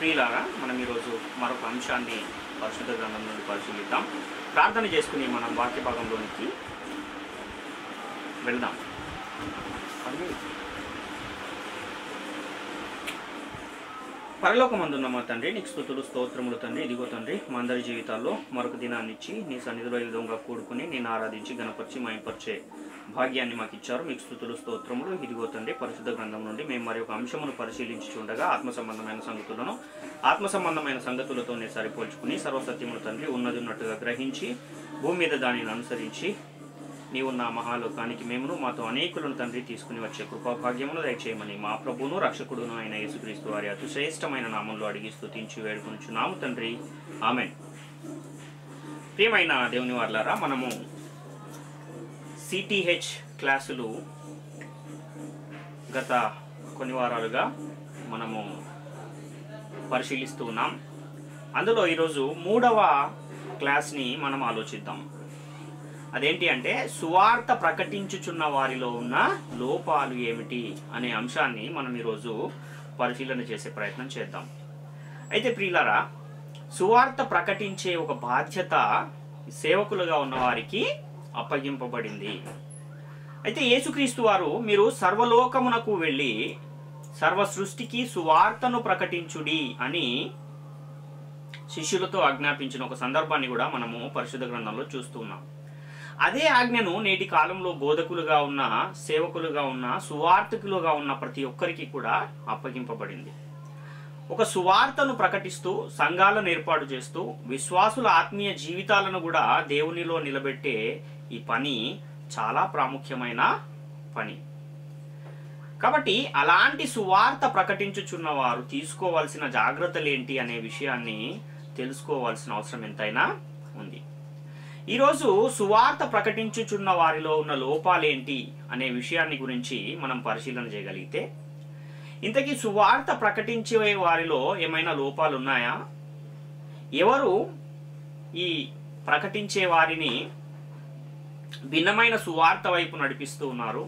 ప్రియులారా, మనం ఈరోజు మరొక అంశాన్ని పరిశుద్ధ గ్రంథం నుండి పరిశీలిద్దాం. ప్రార్థన చేసుకుని మనం వాక్య భాగంలోనికి వెళ్దాం. పరలోకమందున్న మా తండ్రి, నీకు స్తుతులు స్తోత్రములు తండ్రి. ఇదిగో తండ్రి, మా అందరి జీవితాల్లో మరొక దినాన్ని ఇచ్చి నీ సన్నిధిలో ఈ విధంగా కూడుకుని నేను ఆరాధించి గణపరిచి మయంపరిచే భాగ్యాన్ని మాకు ఇచ్చారు. మీకు స్తుతులు స్తోత్రములు. ఇదిగో తండ్రి, పరిశుద్ధ గ్రంథం నుండి మేము మరి ఒక అంశమును పరిశీలించుండగా ఆత్మ సంబంధమైన సంగతులతోనే సరిపోల్చుకుని సర్వసత్యములు తండ్రి ఉన్నది ఉన్నట్టుగా గ్రహించి భూమి మీద దానిని అనుసరించి నీవున్న మహాలోకానికి మేమును మాతో అనేకులను తండ్రి తీసుకుని వచ్చే కృపాభాగ్యమును దయచేయమని మా ప్రభువును రక్షకుడును అయిన యేసుక్రీస్తు వారి అతిశ్రేష్టమైన నామంలో అడిగి స్తుతించి వేడుకొనుచున్నాము తండ్రి. ఆమేన్. ప్రియమైన దేవుని వారలారా, మనము సిటిహెచ్ క్లాసులు గత కొన్ని వారాలుగా మనము పరిశీలిస్తూ ఉన్నాం. అందులో ఈరోజు 3వ క్లాస్ని మనం ఆలోచిద్దాం. అదేంటి అంటే, సువార్త ప్రకటించుచున్న వారిలో ఉన్న లోపాలు ఏమిటి అనే అంశాన్ని మనం ఈరోజు పరిశీలన చేసే ప్రయత్నం చేద్దాం. అయితే ప్రియులారా, సువార్త ప్రకటించే ఒక బాధ్యత సేవకులుగా ఉన్న వారికి అప్పగింపబడింది. అయితే యేసుక్రీస్తు వారు మీరు సర్వలోకమునకు వెళ్ళి సర్వ సృష్టికి సువార్తను ప్రకటించుడి అని శిష్యులతో ఆజ్ఞాపించిన ఒక సందర్భాన్ని కూడా మనము పరిశుద్ధ గ్రంథంలో చూస్తూ ఉన్నాం. అదే ఆజ్ఞను నేటి కాలంలో బోధకులుగా ఉన్న, సేవకులుగా ఉన్న, సువార్తికులుగా ఉన్న ప్రతి ఒక్కరికి కూడా అప్పగింపబడింది. ఒక సువార్తను ప్రకటిస్తూ సంఘాలను ఏర్పాటు చేస్తూ విశ్వాసుల ఆత్మీయ జీవితాలను కూడా దేవునిలో నిలబెట్టే ఈ పని చాలా ప్రాముఖ్యమైన పని. కాబట్టి అలాంటి సువార్త ప్రకటించుచున్న వారు తీసుకోవాల్సిన జాగ్రత్తలు ఏంటి అనే విషయాన్ని తెలుసుకోవాల్సిన అవసరం ఎంతైనా ఉంది. ఈరోజు సువార్త ప్రకటించుచున్న వారిలో ఉన్న లోపాలేంటి అనే విషయాన్ని గురించి మనం పరిశీలన చేయగలిగితే, ఇంతకీ సువార్త ప్రకటించే వారిలో ఏమైనా లోపాలు ఉన్నాయా? ఎవరు ఈ ప్రకటించే వారిని భిన్నమైన సువార్త వైపు నడిపిస్తూ ఉన్నారు,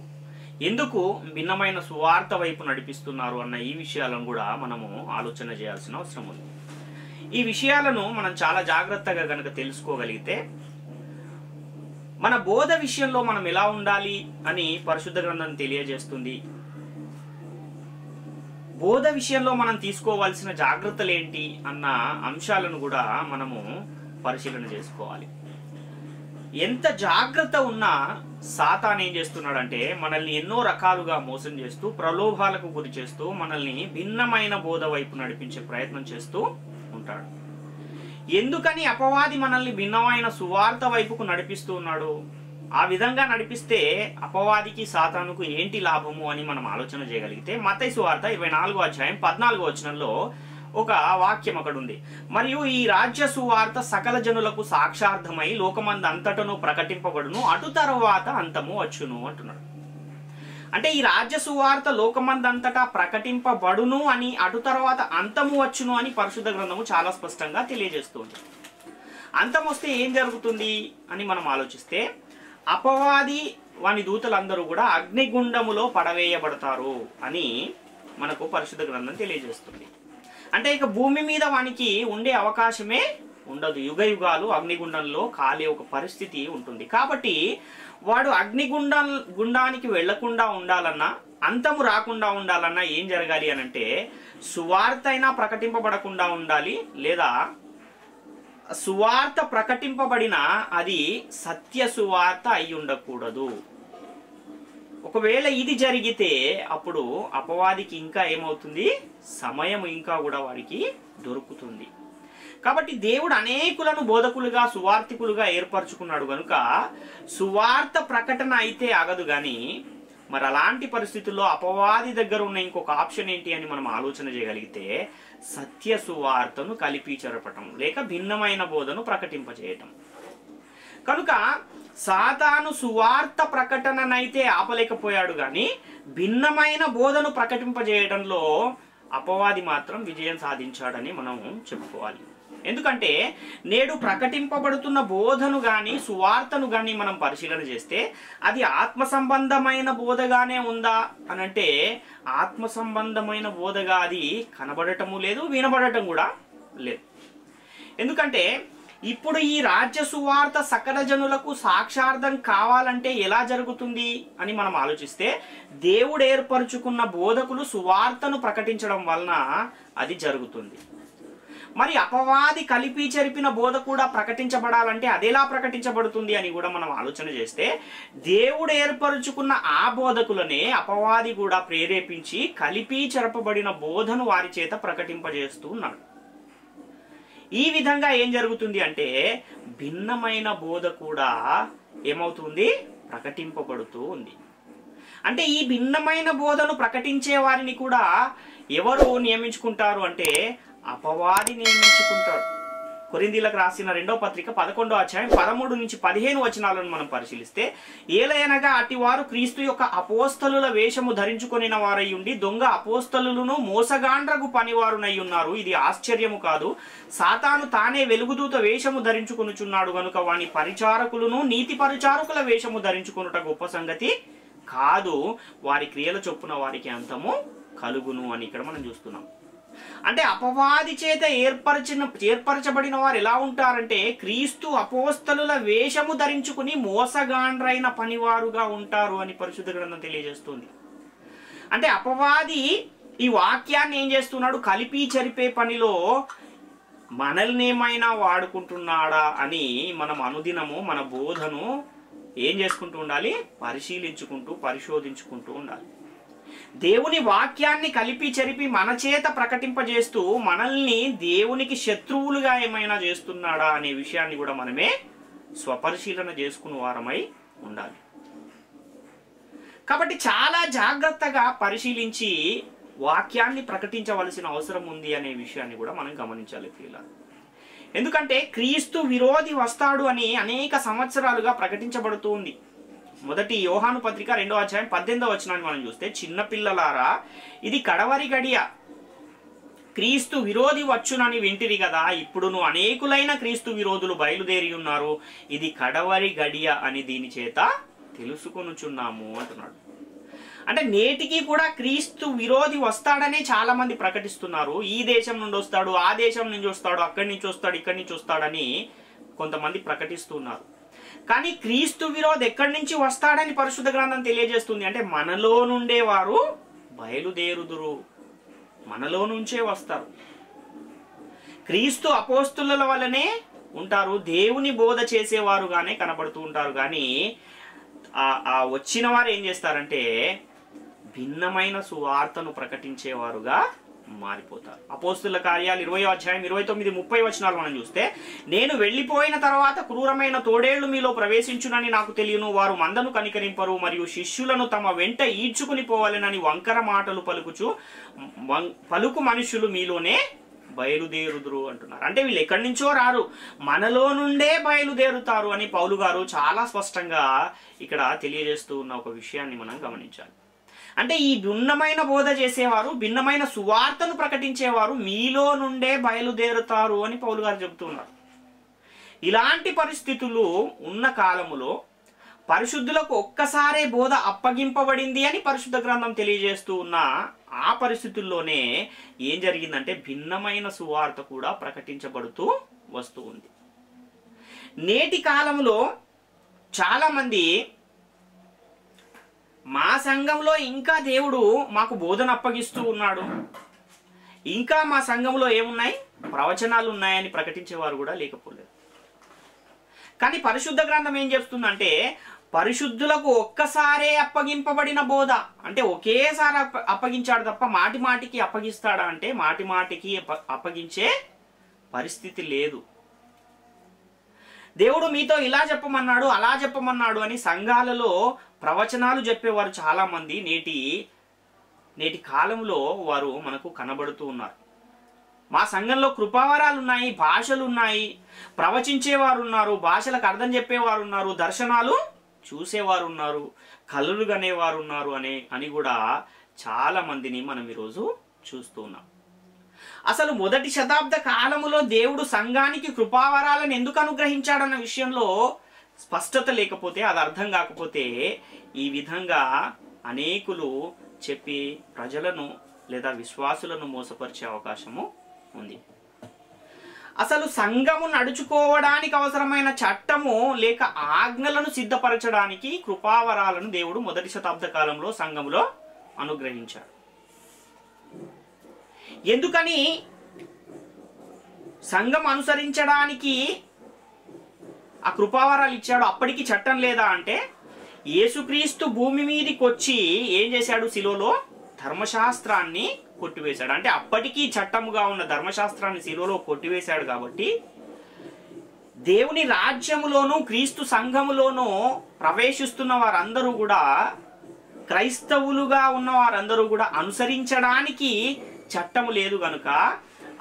ఎందుకు భిన్నమైన సువార్త వైపు నడిపిస్తున్నారు అన్న ఈ విషయాలను కూడా మనము ఆలోచన చేయాల్సిన అవసరం ఉంది. ఈ విషయాలను మనం చాలా జాగ్రత్తగా కనుక తెలుసుకోగలిగితే మన బోధ విషయంలో మనం ఎలా ఉండాలి అని పరిశుద్ధ గ్రంథం తెలియజేస్తుంది. బోధ విషయంలో మనం తీసుకోవాల్సిన జాగ్రత్తలు ఏంటి అన్న అంశాలను కూడా మనము పరిశీలన చేసుకోవాలి. ఎంత జాగ్రత్త ఉన్నా సాతాను ఏం చేస్తున్నాడంటే, మనల్ని ఎన్నో రకాలుగా మోసం చేస్తూ, ప్రలోభాలకు గురి చేస్తూ, మనల్ని భిన్నమైన బోధ వైపు నడిపించే ప్రయత్నం చేస్తూ ఉంటాడు. ఎందుకని అపవాది మనల్ని భిన్నమైన సువార్త వైపుకు నడిపిస్తూ ఉన్నాడు? ఆ విధంగా నడిపిస్తే అపవాదికి సాతానుకు ఏంటి లాభము అని మనం ఆలోచన చేయగలిగితే, మత్తయి సువార్త 24వ అధ్యాయం 14వ వచనంలో ఒక వాక్యం అక్కడ ఉంది. మరియు ఈ రాజ్య సువార్త సకల జనులకు సాక్షార్థమై లోకమందు అంతటను ప్రకటింపబడును, అటు తర్వాత అంతము వచ్చును అంటున్నాడు. అంటే ఈ రాజ్య సువార్త లోకమందంతటా ప్రకటింపబడును అని, అటు తర్వాత అంతము వచ్చును అని పరిశుద్ధ గ్రంథము చాలా స్పష్టంగా తెలియజేస్తుంది. అంతం వస్తే ఏం జరుగుతుంది అని మనం ఆలోచిస్తే, అపవాది వాని దూతలందరూ కూడా అగ్నిగుండములో పడవేయబడతారు అని మనకు పరిశుద్ధ గ్రంథం తెలియజేస్తుంది. అంటే ఇక భూమి మీద వానికి ఉండే అవకాశమే ఉండదు. యుగ యుగాలు అగ్నిగుండంలో కాలే ఒక పరిస్థితి ఉంటుంది. కాబట్టి వాడు గుండానికి వెళ్లకుండా ఉండాలన్నా, అంతము రాకుండా ఉండాలన్నా ఏం జరగాలి అనంటే, సువార్త అయినా ప్రకటింపబడకుండా ఉండాలి, లేదా సువార్త ప్రకటింపబడిన అది సత్య సువార్త అయి ఉండకూడదు. ఒకవేళ ఇది జరిగితే అప్పుడు అపవాదికి ఇంకా ఏమవుతుంది, సమయం ఇంకా కూడా వాడికి దొరుకుతుంది. కాబట్టి దేవుడు అనేకులను బోధకులుగా, సువార్తికులుగా ఏర్పరచుకున్నాడు కనుక సువార్త ప్రకటన అయితే ఆగదు. కానీ మరి అలాంటి పరిస్థితుల్లో అపవాది దగ్గర ఉన్న ఇంకొక ఆప్షన్ ఏంటి అని మనం ఆలోచన చేయగలిగితే, సత్య సువార్తను కలిపి చెరపటం, లేక భిన్నమైన బోధను ప్రకటింపజేయటం. కనుక సాతాను సువార్త ప్రకటననైతే ఆపలేకపోయాడు, కానీ భిన్నమైన బోధను ప్రకటింపజేయడంలో అపవాది మాత్రం విజయం సాధించాడని మనం చెప్పుకోవాలి. ఎందుకంటే నేడు ప్రకటింపబడుతున్న బోధను కానీ సువార్తను కానీ మనం పరిశీలన చేస్తే అది ఆత్మ సంబంధమైన బోధగానే ఉందా అనంటే ఆత్మ సంబంధమైన బోధగా అది కనబడటము లేదు, వినబడటం కూడా లేదు. ఎందుకంటే ఇప్పుడు ఈ రాజ్య సువార్త సకల జనులకు సాక్షార్థం కావాలంటే ఎలా జరుగుతుంది అని మనం ఆలోచిస్తే దేవుడు ఏర్పరచుకున్న బోధకులు సువార్తను ప్రకటించడం వలన అది జరుగుతుంది. మరి అపవాది కలిపి చెరిపిన బోధ కూడా ప్రకటించబడాలంటే అదెలా ప్రకటించబడుతుంది అని కూడా మనం ఆలోచన చేస్తే దేవుడు ఏర్పరచుకున్న ఆ బోధకులనే అపవాది కూడా ప్రేరేపించి కలిపి చెరపబడిన బోధను వారి చేత ప్రకటింపజేస్తూ ఉన్నాడు. ఈ విధంగా ఏం జరుగుతుంది అంటే భిన్నమైన బోధ కూడా ఏమవుతుంది, ప్రకటింపబడుతూ ఉంది. అంటే ఈ భిన్నమైన బోధను ప్రకటించే వారిని కూడా ఎవరు నియమించుకుంటారు అంటే అపవాది నియమించుకుంటాడు. కొరింథీయులకు రాసిన 2వ పత్రిక 11వ అధ్యాయం 13 నుంచి 15 వచనాలను మనం పరిశీలిస్తే ఏలయనగా అటివారు క్రీస్తు యొక్క అపోస్తలుల వేషము ధరించుకొనిన వారై ఉండి దొంగ అపోస్తలులను మోసగాండ్రగు పనివారునై ఉన్నారు. ఇది ఆశ్చర్యము కాదు, సాతాను తానే వెలుగుదూత వేషము ధరించుకొనుచున్నాడు గనుక వాని పరిచారకులను నీతి పరిచారకుల వేషము ధరించుకొనుట గొప్ప సంగతి కాదు, వారి క్రియల చొప్పున వారికి కలుగును అని ఇక్కడ మనం చూస్తున్నాం. అంటే అపవాది చేత ఏర్పరచబడిన వారు ఎలా ఉంటారంటే క్రీస్తు అపోస్తలుల వేషము ధరించుకుని మోసగాండ్రైన పనివారుగా ఉంటారు అని పరిశుద్ధ గ్రంథం తెలియజేస్తుంది. అంటే అపవాది ఈ వాక్యాన్ని ఏం చేస్తున్నాడు, కలిపి చెరిపే పనిలో మనల్ని ఏమైనా వాడుకుంటున్నాడా అని మనం అనుదినము మన బోధను ఏం చేసుకుంటూ ఉండాలి, పరిశోధించుకుంటూ ఉండాలి. దేవుని వాక్యాన్ని కలిపి చెరిపి మన చేత ప్రకటింపజేస్తూ మనల్ని దేవునికి శత్రువులుగా ఏమైనా చేస్తున్నాడా అనే విషయాన్ని కూడా మనమే స్వపరిశీలన చేసుకున్న వారమై ఉండాలి. కాబట్టి చాలా జాగ్రత్తగా పరిశీలించి వాక్యాన్ని ప్రకటించవలసిన అవసరం ఉంది అనే విషయాన్ని కూడా మనం గమనించాలి ప్రియులారా. ఎందుకంటే క్రీస్తు విరోధి వస్తాడు అని అనేక సంవత్సరాలుగా ప్రకటించబడుతూ ఉంది. మొదటి యోహాను పత్రిక 2వ అధ్యాయం 18వ వచనాన్ని మనం చూస్తే చిన్నపిల్లలారా ఇది కడవరి గడియ, క్రీస్తు విరోధి వచ్చునని వింటిరి కదా, ఇప్పుడును అనేకులైన క్రీస్తు విరోధులు బయలుదేరి ఉన్నారు, ఇది కడవరి గడియ అని దీని చేత తెలుసుకొనుచున్నాము అంటున్నాడు. అంటే నేటికి కూడా క్రీస్తు విరోధి వస్తాడనే చాలా మంది ప్రకటిస్తున్నారు. ఈ దేశం నుండి వస్తాడు, ఆ దేశం నుంచి వస్తాడు, అక్కడి నుంచి వస్తాడు, ఇక్కడి నుంచి వస్తాడని కొంతమంది ప్రకటిస్తున్నారు. కానీ క్రీస్తు విరోధి ఎక్కడి నుంచి వస్తాడని పరిశుద్ధ గ్రంథం తెలియజేస్తుంది. అంటే మనలో నుండే వారు బయలుదేరుదురు, మనలో నుంచే వస్తారు. క్రీస్తు అపోస్తుల వల్లనే ఉంటారు, దేవుని బోధ చేసేవారుగానే కనబడుతూ ఉంటారు. కానీ ఆ వచ్చిన వారు ఏం చేస్తారంటే భిన్నమైన సువార్తను ప్రకటించేవారుగా మారిపోతారు. అపోస్తుల కార్యాలు 20వ అధ్యాయం 29-30 వచనాలు మనం చూస్తే నేను వెళ్ళిపోయిన తర్వాత క్రూరమైన తోడేళ్లు మీలో ప్రవేశించునని నాకు తెలియను, వారు మందను కనికరింపరు మరియు శిష్యులను తమ వెంట ఈడ్చుకుని పోవాలనని వంకర మాటలు పలుకు మనుషులు మీలోనే బయలుదేరుదురు అంటున్నారు. అంటే వీళ్ళు ఎక్కడి నుంచో రారు, మనలో నుండే బయలుదేరుతారు అని పౌలు గారు చాలా స్పష్టంగా ఇక్కడ తెలియజేస్తూ ఉన్న ఒక విషయాన్ని మనం గమనించాలి. అంటే ఈ భిన్నమైన బోధ చేసేవారు, భిన్నమైన సువార్తను ప్రకటించేవారు మీలో నుండే బయలుదేరుతారు అని పౌలు గారు చెబుతున్నారు. ఇలాంటి పరిస్థితులు ఉన్న కాలములో పరిశుద్ధులకు ఒక్కసారే బోధ అప్పగింపబడింది అని పరిశుద్ధ గ్రంథం తెలియజేస్తూ ఉన్న ఆ పరిస్థితుల్లోనే ఏం జరిగిందంటే భిన్నమైన సువార్త కూడా ప్రకటించబడుతూ వస్తూ ఉంది. నేటి కాలంలో చాలా మంది మా సంఘంలో ఇంకా దేవుడు మాకు బోధన అప్పగిస్తూ ఉన్నాడు, ఇంకా మా సంఘంలో ఏమున్నాయి, ప్రవచనాలు ఉన్నాయని ప్రకటించేవారు కూడా లేకపోలేదు. కానీ పరిశుద్ధ గ్రంథం ఏం చెప్తుందంటే పరిశుద్ధులకు ఒక్కసారే అప్పగింపబడిన బోధ, అంటే ఒకేసారి అప్పగించాడు తప్ప మాటి మాటికి అప్పగిస్తాడా అంటే మాటి మాటికి అప్పగించే పరిస్థితి లేదు. దేవుడు మీతో ఇలా చెప్పమన్నాడు, అలా చెప్పమన్నాడు అని సంఘాలలో ప్రవచనాలు చెప్పేవారు చాలా మంది నేటి కాలంలో వారు మనకు కనబడుతూ ఉన్నారు. మా సంఘంలో కృపావరాలు ఉన్నాయి, భాషలు ఉన్నాయి, ప్రవచించేవారు ఉన్నారు, భాషలకు అర్థం చెప్పేవారు ఉన్నారు, దర్శనాలు చూసేవారు ఉన్నారు, కలలు కనేవారు ఉన్నారు అని కూడా చాలా మందిని మనం ఈరోజు చూస్తూ ఉన్నాం. అసలు మొదటి శతాబ్ద కాలములో దేవుడు సంఘానికి కృపావరాలను ఎందుకు అనుగ్రహించాడన్న విషయంలో స్పష్టత లేకపోతే, అది అర్థం కాకపోతే ఈ విధంగా అనేకులు చెప్పి ప్రజలను లేదా విశ్వాసులను మోసపరిచే అవకాశము ఉంది. అసలు సంఘము నడుచుకోవడానికి అవసరమైన చట్టము లేక ఆజ్ఞలను సిద్ధపరచడానికి కృపావరాలను దేవుడు మొదటి శతాబ్ద కాలంలో సంఘములో అనుగ్రహించాడు. ఎందుకని సంఘం అనుసరించడానికి ఆ కృపావరాలు ఇచ్చాడు? అప్పటికి చట్టం లేదా అంటే, యేసుక్రీస్తు భూమి మీదకి వచ్చి ఏం చేశాడు? శిలువలో ధర్మశాస్త్రాన్ని కొట్టివేశాడు. అంటే అప్పటికీ చట్టముగా ఉన్న ధర్మశాస్త్రాన్ని శిలువలో కొట్టివేశాడు. కాబట్టి దేవుని రాజ్యములోను క్రీస్తు సంఘములోనూ ప్రవేశిస్తున్న వారందరూ కూడా, క్రైస్తవులుగా ఉన్న వారందరూ కూడా అనుసరించడానికి చట్టము లేదు గనుక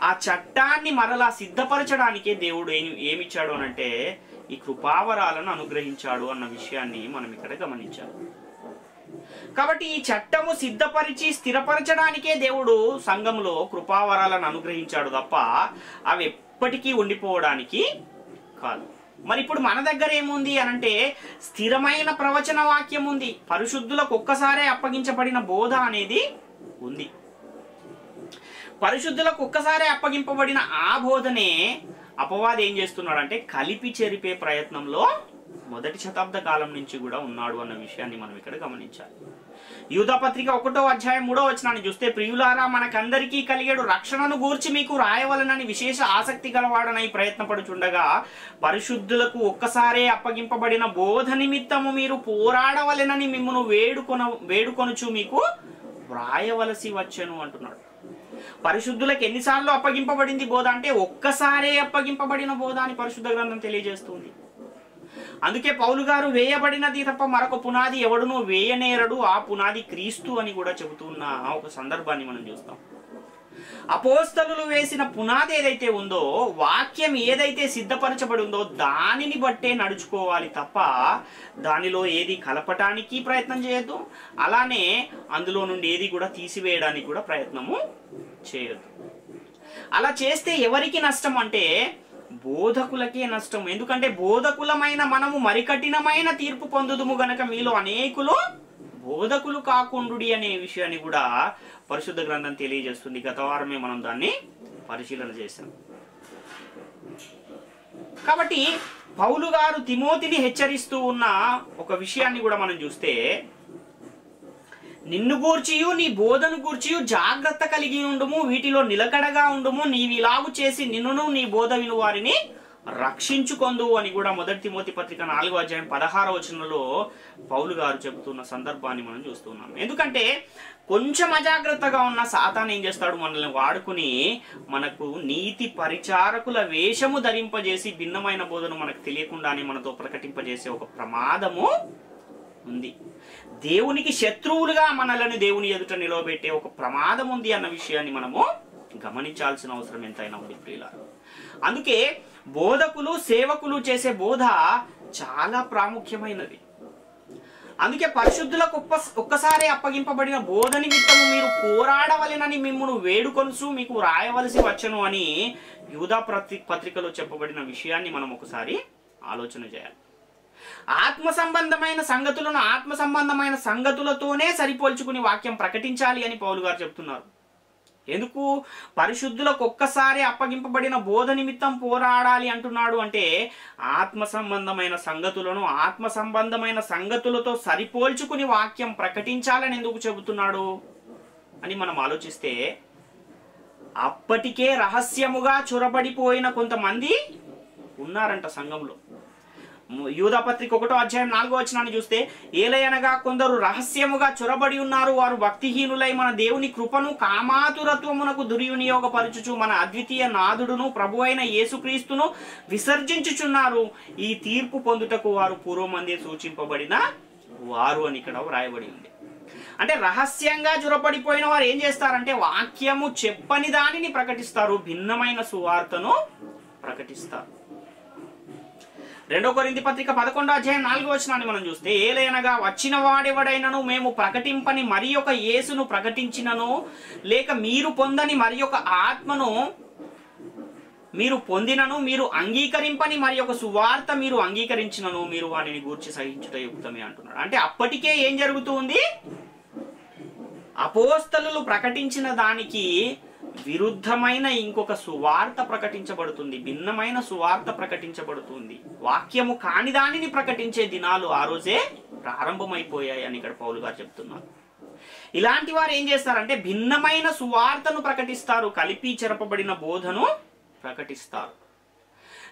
ఆ చట్టాన్ని మరలా సిద్ధపరచడానికే దేవుడు ఏమిచ్చాడు అనంటే ఈ కృపావరాలను అనుగ్రహించాడు అన్న విషయాన్ని మనం ఇక్కడ గమనించాలి. కాబట్టి ఈ చట్టము సిద్ధపరిచి స్థిరపరచడానికే దేవుడు సంఘంలో కృపావరాలను అనుగ్రహించాడు తప్ప అవి ఎప్పటికీ ఉండిపోవడానికి కాదు. మరి ఇప్పుడు మన దగ్గర ఏముంది అనంటే స్థిరమైన ప్రవచన వాక్యం ఉంది. పరిశుద్ధులకు ఒక్కసారే అప్పగించబడిన బోధ అనేది ఉంది. పరిశుద్ధులకు ఒక్కసారే అప్పగింపబడిన ఆ బోధనే అపవాది ఏం చేస్తున్నాడంటే కలిపి చెరిపే ప్రయత్నంలో మొదటి శతాబ్ద కాలం నుంచి కూడా ఉన్నాడు అన్న విషయాన్ని మనం ఇక్కడ గమనించాలి. యూదాపత్రిక 1వ అధ్యాయం 3వ వచనాన్ని చూస్తే, ప్రియులారా మనకందరికీ కలిగేడు రక్షణను గూర్చి మీకు రాయవలనని విశేష ఆసక్తి గలవాడనై ప్రయత్నపడుచుండగా పరిశుద్ధులకు ఒక్కసారే అప్పగింపబడిన బోధ నిమిత్తము మీరు పోరాడవలెనని మిమ్మును వేడుకొనుచు మీకు వ్రాయవలసి వచ్చెను అంటున్నాడు. పరిశుద్ధులకు ఎన్నిసార్లు అప్పగింపబడింది బోధ అంటే ఒక్కసారే అప్పగింపబడిన బోధ అని పరిశుద్ధ గ్రంథం తెలియజేస్తుంది. అందుకే పౌలు గారు వేయబడినది తప్ప మరొక పునాది ఎవడునూ వేయనేరడు, ఆ పునాది క్రీస్తు అని కూడా చెబుతున్న ఒక సందర్భాన్ని మనం చూస్తాం. అపోస్తలులు వేసిన పునాది ఏదైతే ఉందో, వాక్యం ఏదైతే సిద్ధపరచబడి ఉందో దానిని బట్టే నడుచుకోవాలి తప్ప దానిలో ఏది కలపటానికి ప్రయత్నం చేయొద్దు, అలానే అందులో నుండి ఏది కూడా తీసివేయడానికి కూడా ప్రయత్నము చేయొద్దు. అలా చేస్తే ఎవరికి నష్టం అంటే బోధకులకే నష్టం. ఎందుకంటే బోధకులమైన మనము మరి కఠినమైన తీర్పు పొందుదుము గనక మీలో అనేకులు బోధకులు కాకుండుడి అనే విషయాన్ని కూడా పరిశుద్ధ గ్రంథం తెలియజేస్తుంది. గత వారమే మనం దాన్ని పరిశీలన చేశాం. కాబట్టి పౌలు గారు తిమోతిని హెచ్చరిస్తూ ఉన్న ఒక విషయాన్ని కూడా మనం చూస్తే, నిన్ను గూర్చియు నీ బోధను గూర్చియు జాగ్రత్త కలిగి ఉండుము, వీటిలో నిలకడగా ఉండుము, నీవిలాగు చేసి నిన్నును నీ బోధ విను వారిని రక్షించుకొందు అని కూడా మొదటి తిమోతి పత్రిక 4వ అధ్యాయం 16వ వచనంలో పౌలు గారు చెబుతున్న సందర్భాన్ని మనం చూస్తున్నాం. ఎందుకంటే కొంచెం అజాగ్రత్తగా ఉన్న సాతాను ఏం చేస్తాడు? మనల్ని వాడుకుని మనకు నీతి పరిచారకుల వేషము ధరింపజేసి భిన్నమైన బోధను మనకు తెలియకుండానే మనతో ప్రకటింపజేసే ఒక ప్రమాదము ఉంది. దేవునికి శత్రువులుగా మనల్ని దేవుని ఎదుట నిలవబెట్టే ఒక ప్రమాదం ఉంది అన్న విషయాన్ని మనము గమనించాల్సిన అవసరం ఎంతైనా ఉంది ప్రియులారా. అందుకే బోధకులు సేవకులు చేసే బోధ చాలా ప్రాముఖ్యమైనది. అందుకే పరిశుద్ధులకు ఒక్కసారి అప్పగింపబడిన బోధ నిమిత్తము మీరు పోరాడవలెనని మిమ్మును వేడుకొనుచు మీకు రాయవలసి వచ్చను అని యూదా పత్రికలో చెప్పబడిన విషయాన్ని మనం ఒకసారి ఆలోచన చేయాలి. ఆత్మ సంబంధమైన సంగతులను ఆత్మ సంబంధమైన సంగతులతోనే సరిపోల్చుకుని వాక్యం ప్రకటించాలి అని పౌలు గారు చెప్తున్నారు. ఎందుకు పరిశుద్ధులకు ఒక్కసారి అప్పగింపబడిన బోధ నిమిత్తం పోరాడాలి అంటున్నాడు అంటే, ఆత్మ సంబంధమైన సంగతులను ఆత్మ సంబంధమైన సంగతులతో సరిపోల్చుకుని వాక్యం ప్రకటించాలని ఎందుకు చెబుతున్నాడు అని మనం ఆలోచిస్తే, అప్పటికే రహస్యముగా చొరబడిపోయిన కొంతమంది ఉన్నారంట సంఘంలో. యూదా పత్రిక 1వ అధ్యాయం 4వ వచనాన్ని చూస్తే, ఏలయనగా కొందరు రహస్యముగా చొరబడి ఉన్నారు, వారు భక్తిహీనులై మన దేవుని కృపను కామాతురత్వమునకు దుర్వినియోగపరచుచు మన అద్వితీయ నాథుడును ప్రభువైన యేసుక్రీస్తును విసర్జించుచున్నారు. ఈ తీర్పు పొందుటకు వారు పూర్వమందే సూచింపబడిన వారు అని ఇక్కడ వ్రాయబడి ఉంది. అంటే రహస్యంగా చొరబడిపోయిన వారు ఏం చేస్తారంటే వాక్యము చెప్పని దానిని ప్రకటిస్తారు, భిన్నమైన సువార్తను ప్రకటిస్తారు. 2 కొరింథీ పత్రిక 11:4 మనం చూస్తే, ఏలయనగా వచ్చిన వాడెవడైనను మేము ప్రకటింపని మరి ఒక యేసును ప్రకటించినను, లేక మీరు పొందని మరి ఒక ఆత్మను మీరు పొందినను, మీరు అంగీకరింపని మరి ఒక సువార్త మీరు అంగీకరించినను, మీరు వానిని గూర్చి సహించుట యుక్తమే అంటున్నాడు. అంటే అప్పటికే ఏం జరుగుతుంది? అపోస్తలులు ప్రకటించిన దానికి విరుద్ధమైన ఇంకొక సువార్త ప్రకటించబడుతుంది, భిన్నమైన సువార్త ప్రకటించబడుతుంది. వాక్యము కాని దానిని ప్రకటించే దినాలు ఆ రోజే ప్రారంభమైపోయాయి అని ఇక్కడ పౌలు గారు చెప్తున్నారు. ఇలాంటి వారు ఏం చేస్తారంటే భిన్నమైన సువార్తను ప్రకటిస్తారు, కలిపి చెరపబడిన బోధను ప్రకటిస్తారు.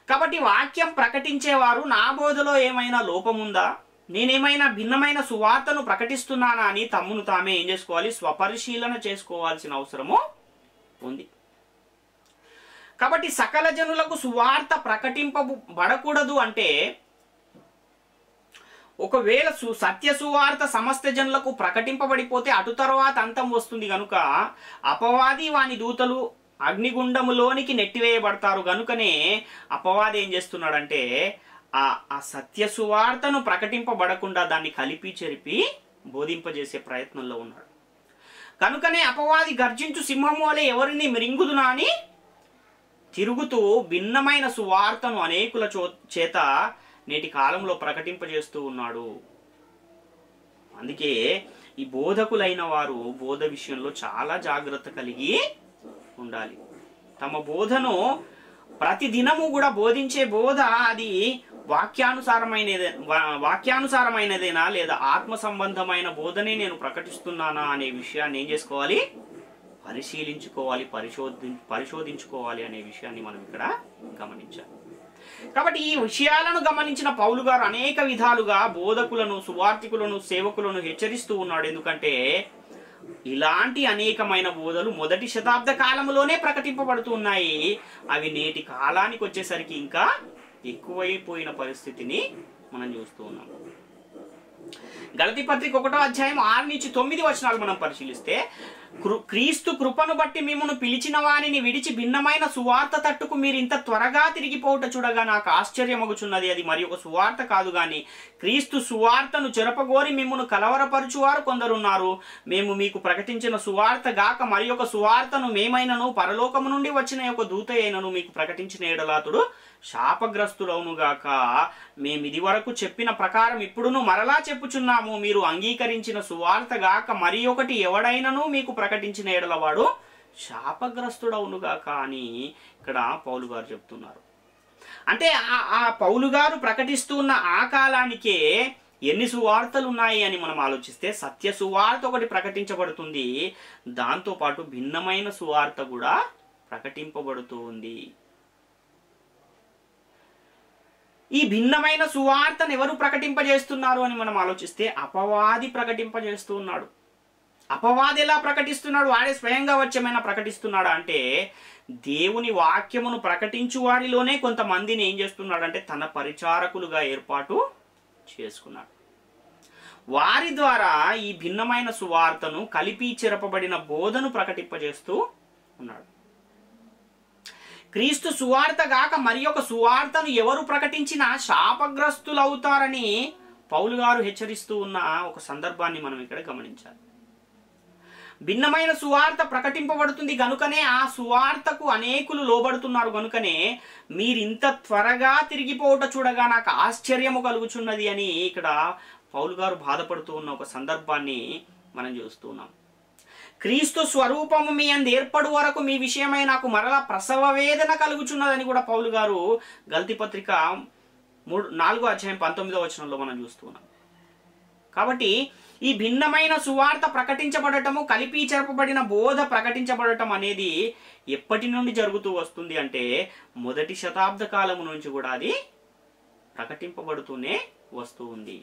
కాబట్టి వాక్యం ప్రకటించేవారు నా బోధలో ఏమైనా లోపముందా, నేనేమైనా భిన్నమైన సువార్తను ప్రకటిస్తున్నానా అని తమ్మును తామే ఏం చేసుకోవాలి? స్వపరిశీలన చేసుకోవాల్సిన అవసరము ఉంది. కాబట్టి సకల జనులకు సువార్త ప్రకటింపబడకూడదు అంటే, ఒకవేళ సత్య సువార్త సమస్త జనులకు ప్రకటింపబడిపోతే అటు తర్వాత అంతం వస్తుంది కనుక అపవాది వాని దూతలు అగ్నిగుండములోనికి నెట్టివేయబడతారు. గనుకనే అపవాది ఏం చేస్తున్నాడంటే ఆ సత్య సువార్తను ప్రకటింపబడకుండా దాన్ని కలిపి చెరిపి బోధింపజేసే ప్రయత్నంలో ఉన్నాడు. కనుకనే అపవాది గర్జించు సింహము వలె ఎవరిని మృంగుదునా అని తిరుగుతూ భిన్నమైన సువార్తను అనేకుల చేత నేటి కాలంలో ప్రకటింపజేస్తూ ఉన్నాడు. అందుకే ఈ బోధకులైన వారు బోధ విషయంలో చాలా జాగ్రత్త కలిగి ఉండాలి. తమ బోధను ప్రతి దినము కూడా బోధించే బోధ అది వాక్యానుసారమైనదేనా లేదా ఆత్మ సంబంధమైన బోధనే నేను ప్రకటిస్తున్నానా అనే విషయాన్ని ఏం చేసుకోవాలి? పరిశీలించుకోవాలి, పరిశోధించుకోవాలి అనే విషయాన్ని మనం ఇక్కడ గమనించాలి. కాబట్టి ఈ విషయాలను గమనించిన పౌలు గారు అనేక విధాలుగా బోధకులను, సువార్తికులను, సేవకులను హెచ్చరిస్తూ ఉన్నాడు. ఎందుకంటే ఇలాంటి అనేకమైన బోధలు మొదటి శతాబ్ద కాలంలోనే ప్రకటింపబడుతూ ఉన్నాయి. అవి నేటి కాలానికి వచ్చేసరికి ఇంకా ఎక్కువైపోయిన పరిస్థితిని మనం చూస్తూ ఉన్నాం. గలతీ పత్రిక 1:6-9 మనం పరిశీలిస్తే, క్రీస్తు కృపను బట్టి మిమ్మల్ని పిలిచిన వానిని విడిచి భిన్నమైన సువార్త తట్టుకు మీరు ఇంత త్వరగా తిరిగిపోవుట చూడగా నాకు ఆశ్చర్యమగుచున్నది. అది మరి ఒక సువార్త కాదు గాని క్రీస్తు సువార్తను చెరపగోరి మిమ్మల్ని కలవరపరుచువారు కొందరున్నారు. మేము మీకు ప్రకటించిన సువార్త గాక మరి ఒక సువార్తను మేమైనను పరలోకము నుండి వచ్చిన ఒక దూత అయినను మీకు ప్రకటించిన ఎడలాతుడు శాపగ్రస్తుడవును గాక. మేము ఇది వరకు చెప్పిన ప్రకారం ఇప్పుడును మరలా చెప్పుచున్నాము, మీరు అంగీకరించిన సువార్త గాక మరి ఒకటి ఎవడైనను మీకు ప్రకటించిన ఎడలవాడు శాపగ్రస్తుడవును గాక అని ఇక్కడ పౌలు గారు చెప్తున్నారు. అంటే ఆ పౌలు గారు ప్రకటిస్తున్న ఆ కాలానికే ఎన్ని సువార్తలు ఉన్నాయి అని మనం ఆలోచిస్తే, సత్య సువార్త ఒకటి ప్రకటించబడుతుంది, దాంతోపాటు భిన్నమైన సువార్త కూడా ప్రకటింపబడుతూ ఉంది. ఈ భిన్నమైన సువార్తను ఎవరు ప్రకటింపజేస్తున్నారు అని మనం ఆలోచిస్తే, అపవాది ప్రకటింపజేస్తూ ఉన్నాడు. అపవాది ఎలా ప్రకటిస్తున్నాడు? వాడే స్వయంగా వచ్చేమైనా ప్రకటిస్తున్నాడా అంటే, దేవుని వాక్యమును ప్రకటించు వారిలోనే కొంతమందిని ఏం చేస్తున్నాడంటే తన పరిచారకులుగా ఏర్పాటు చేసుకున్నాడు. వారి ద్వారా ఈ భిన్నమైన సువార్తను కలిపి చెరపబడిన బోధను ప్రకటింపజేస్తూ ఉన్నాడు. క్రీస్తు సువార్త గాక మరి ఒక సువార్తను ఎవరు ప్రకటించినా శాపగ్రస్తులవుతారని పౌలు గారు హెచ్చరిస్తూ ఉన్న ఒక సందర్భాన్ని మనం ఇక్కడ గమనించాలి. భిన్నమైన సువార్త ప్రకటింపబడుతుంది గనుకనే ఆ సువార్తకు అనేకులు లోబడుతున్నారు. గనుకనే మీరింత త్వరగా తిరిగిపోవుట చూడగా నాకు ఆశ్చర్యము కలుగుచున్నది అని ఇక్కడ పౌలు గారు బాధపడుతూ ఉన్న ఒక సందర్భాన్ని మనం చూస్తున్నాం. క్రీస్తు స్వరూపము మీ అందు ఏర్పడు వరకు మీ విషయమై నాకు మరలా ప్రసవ వేదన కలుగుచున్నదని కూడా పౌలు గారు గలతీ పత్రిక 4:19 మనం చూస్తున్నాం. కాబట్టి ఈ భిన్నమైన సువార్త ప్రకటించబడటము, కలిపి చెరపబడిన బోధ ప్రకటించబడటం అనేది ఎప్పటి నుండి జరుగుతూ వస్తుంది అంటే మొదటి శతాబ్ద కాలము నుంచి కూడా అది ప్రకటింపబడుతూనే వస్తూ ఉంది.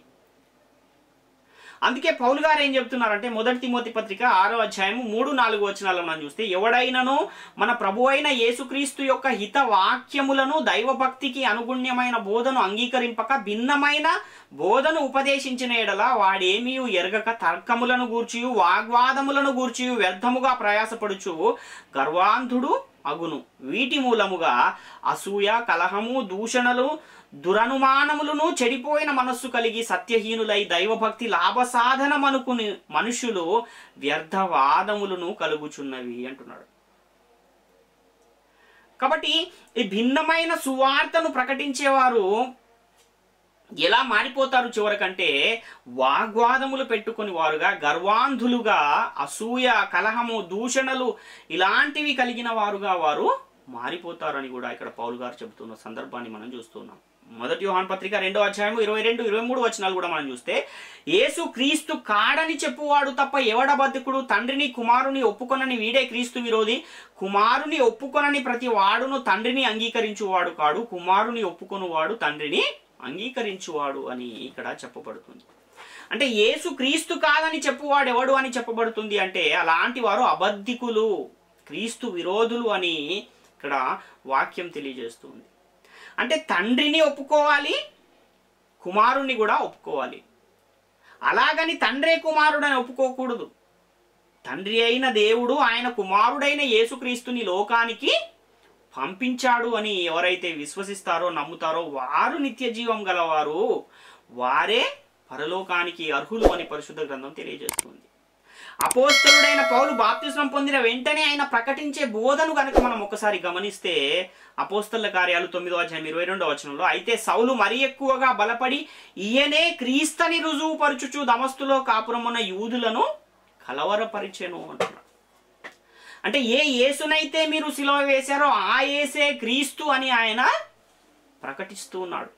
అందుకే పౌలు గారు ఏం చెప్తున్నారంటే, మొదటి తిమోతి పత్రిక 6:3-4 మనం చూస్తే, ఎవడైనను మన ప్రభు అయిన యేసుక్రీస్తు యొక్క హిత వాక్యములను దైవభక్తికి అనుగుణ్యమైన బోధను అంగీకరింపక భిన్నమైన బోధను ఉపదేశించిన ఎడల వాడేమీ ఎరగక తర్కములను గూర్చియు వాగ్వాదములను గూర్చియు వ్యర్థముగా ప్రయాసపడుచు గర్వాంధుడు అగును. వీటి మూలముగా అసూయ, కలహము, దూషణలు, దురనుమానములను, చెడిపోయిన మనస్సు కలిగి సత్యహీనులై దైవభక్తి లాభసాధనమనుకుని మనుషులు వ్యర్థవాదములను కలుగుచున్నవి అంటున్నాడు. కాబట్టి ఈ భిన్నమైన సువార్తను ప్రకటించేవారు ఎలా మారిపోతారు చివరికంటే, వాగ్వాదములు పెట్టుకుని వారుగా, గర్వాంధులుగా, అసూయ, కలహము, దూషణలు ఇలాంటివి కలిగిన వారుగా వారు మారిపోతారని కూడా ఇక్కడ పౌలు గారు చెబుతున్న సందర్భాన్ని మనం చూస్తున్నాం. 1 యోహాను పత్రిక 2వ అధ్యాయం 22, 23 వచనాలు కూడా మనం చూస్తే, యేసు క్రీస్తు కాడని చెప్పువాడు తప్ప ఎవడబద్ధకుడు, తండ్రిని కుమారుని ఒప్పుకొనని వీడే క్రీస్తు విరోధి. కుమారుని ఒప్పుకొనని ప్రతి వాడును తండ్రిని అంగీకరించువాడు కాడు, కుమారుని ఒప్పుకొనువాడు తండ్రిని అంగీకరించువాడు అని ఇక్కడ చెప్పబడుతుంది. అంటే యేసు క్రీస్తు కాదని చెప్పువాడు ఎవడు అని చెప్పబడుతుంది అంటే, అలాంటి వారు అబద్ధికులు, క్రీస్తు విరోధులు అని ఇక్కడ వాక్యం తెలియజేస్తుంది. అంటే తండ్రిని ఒప్పుకోవాలి, కుమారుణ్ణి కూడా ఒప్పుకోవాలి. అలాగని తండ్రే కుమారుడని ఒప్పుకోకూడదు. తండ్రి అయిన దేవుడు ఆయన కుమారుడైన యేసుక్రీస్తుని లోకానికి పంపించాడు అని ఎవరైతే విశ్వసిస్తారో, నమ్ముతారో వారు నిత్య జీవం గలవారు, వారే పరలోకానికి అర్హులు అని పరిశుద్ధ గ్రంథం తెలియజేస్తుంది. అపోస్తలుడైన పౌలు బాప్తిస్మం పొందిన వెంటనే ఆయన ప్రకటించే బోధను కనుక మనం ఒకసారి గమనిస్తే, అపోస్తలుల కార్యాలు 9వ అధ్యాయం 22వ వచనంలో, అయితే సౌలు మరి ఎక్కువగా బలపడి ఈయనే క్రీస్తుని రుజువు పరుచుచు దమస్కులో కాపురమున్న యూదులను కలవరపరిచెను అంటున్నాడు. అంటే ఏ యేసునైతే మీరు సిలువ వేశారో ఆ యేసే క్రీస్తు అని ఆయన ప్రకటిస్తూ ఉన్నాడు.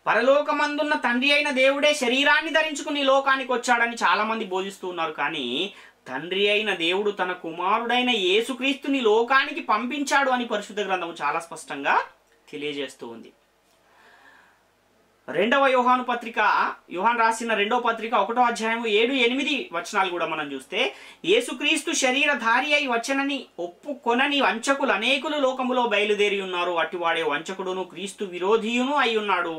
పరలోకమందున్న తండ్రి అయిన దేవుడే శరీరాన్ని ధరించుకుని లోకానికి వచ్చాడని చాలా మంది బోధిస్తూ ఉన్నారు. కానీ తండ్రి అయిన దేవుడు తన కుమారుడైన యేసుక్రీస్తుని లోకానికి పంపించాడు అని పరిశుద్ధ గ్రంథం చాలా స్పష్టంగా తెలియజేస్తూ ఉంది. 2వ యోహాను పత్రిక, యోహాను రాసిన 2వ పత్రిక 1వ అధ్యాయం 7, 8 వచనాలు కూడా మనం చూస్తే, యేసుక్రీస్తు శరీరధారి అయి వచ్చనని ఒప్పుకొనని వంచకులు అనేకులు లోకములో బయలుదేరి ఉన్నారు. అట్టివాడే వంచకుడును క్రీస్తు విరోధియును అయి ఉన్నాడు.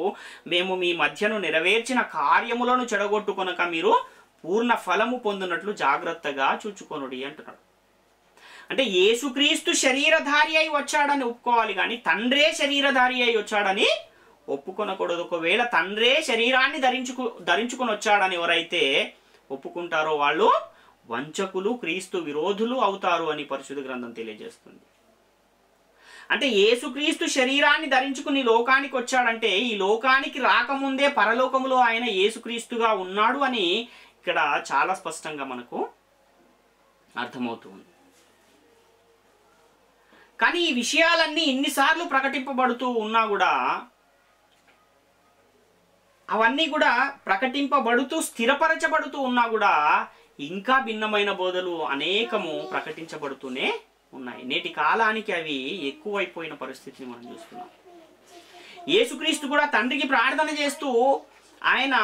మేము మీ మధ్యను నెరవేర్చిన కార్యములను చెడగొట్టుకొనక మీరు పూర్ణ ఫలము పొందినట్లు జాగ్రత్తగా చూచుకొనుడి అంటున్నాడు. అంటే యేసుక్రీస్తు శరీరధారి అయి వచ్చాడని ఒప్పుకోవాలి, కానీ తండ్రే శరీరధారి అయి వచ్చాడని ఒప్పుకొనకూడదు. ఒకవేళ తండ్రే శరీరాన్ని ధరించుకుని వచ్చాడని ఎవరైతే ఒప్పుకుంటారో వాళ్ళు వంచకులు, క్రీస్తు విరోధులు అవుతారు అని పరిశుద్ధ గ్రంథం తెలియజేస్తుంది. అంటే యేసుక్రీస్తు శరీరాన్ని ధరించుకుని లోకానికి వచ్చాడంటే, ఈ లోకానికి రాకముందే పరలోకములో ఆయన యేసుక్రీస్తుగా ఉన్నాడు అని ఇక్కడ చాలా స్పష్టంగా మనకు అర్థమవుతుంది. కానీ ఈ విషయాలన్నీ ఇన్నిసార్లు ప్రకటింపబడుతూ ఉన్నా కూడా, అవన్నీ కూడా ప్రకటింపబడుతూ స్థిరపరచబడుతూ ఉన్నా కూడా ఇంకా భిన్నమైన బోధలు అనేకము ప్రకటించబడుతూనే ఉన్నాయి. నేటి కాలానికి అవి ఎక్కువైపోయిన పరిస్థితిని మనం చూస్తున్నాం. యేసుక్రీస్తు కూడా తండ్రికి ప్రార్థన చేస్తూ ఆయన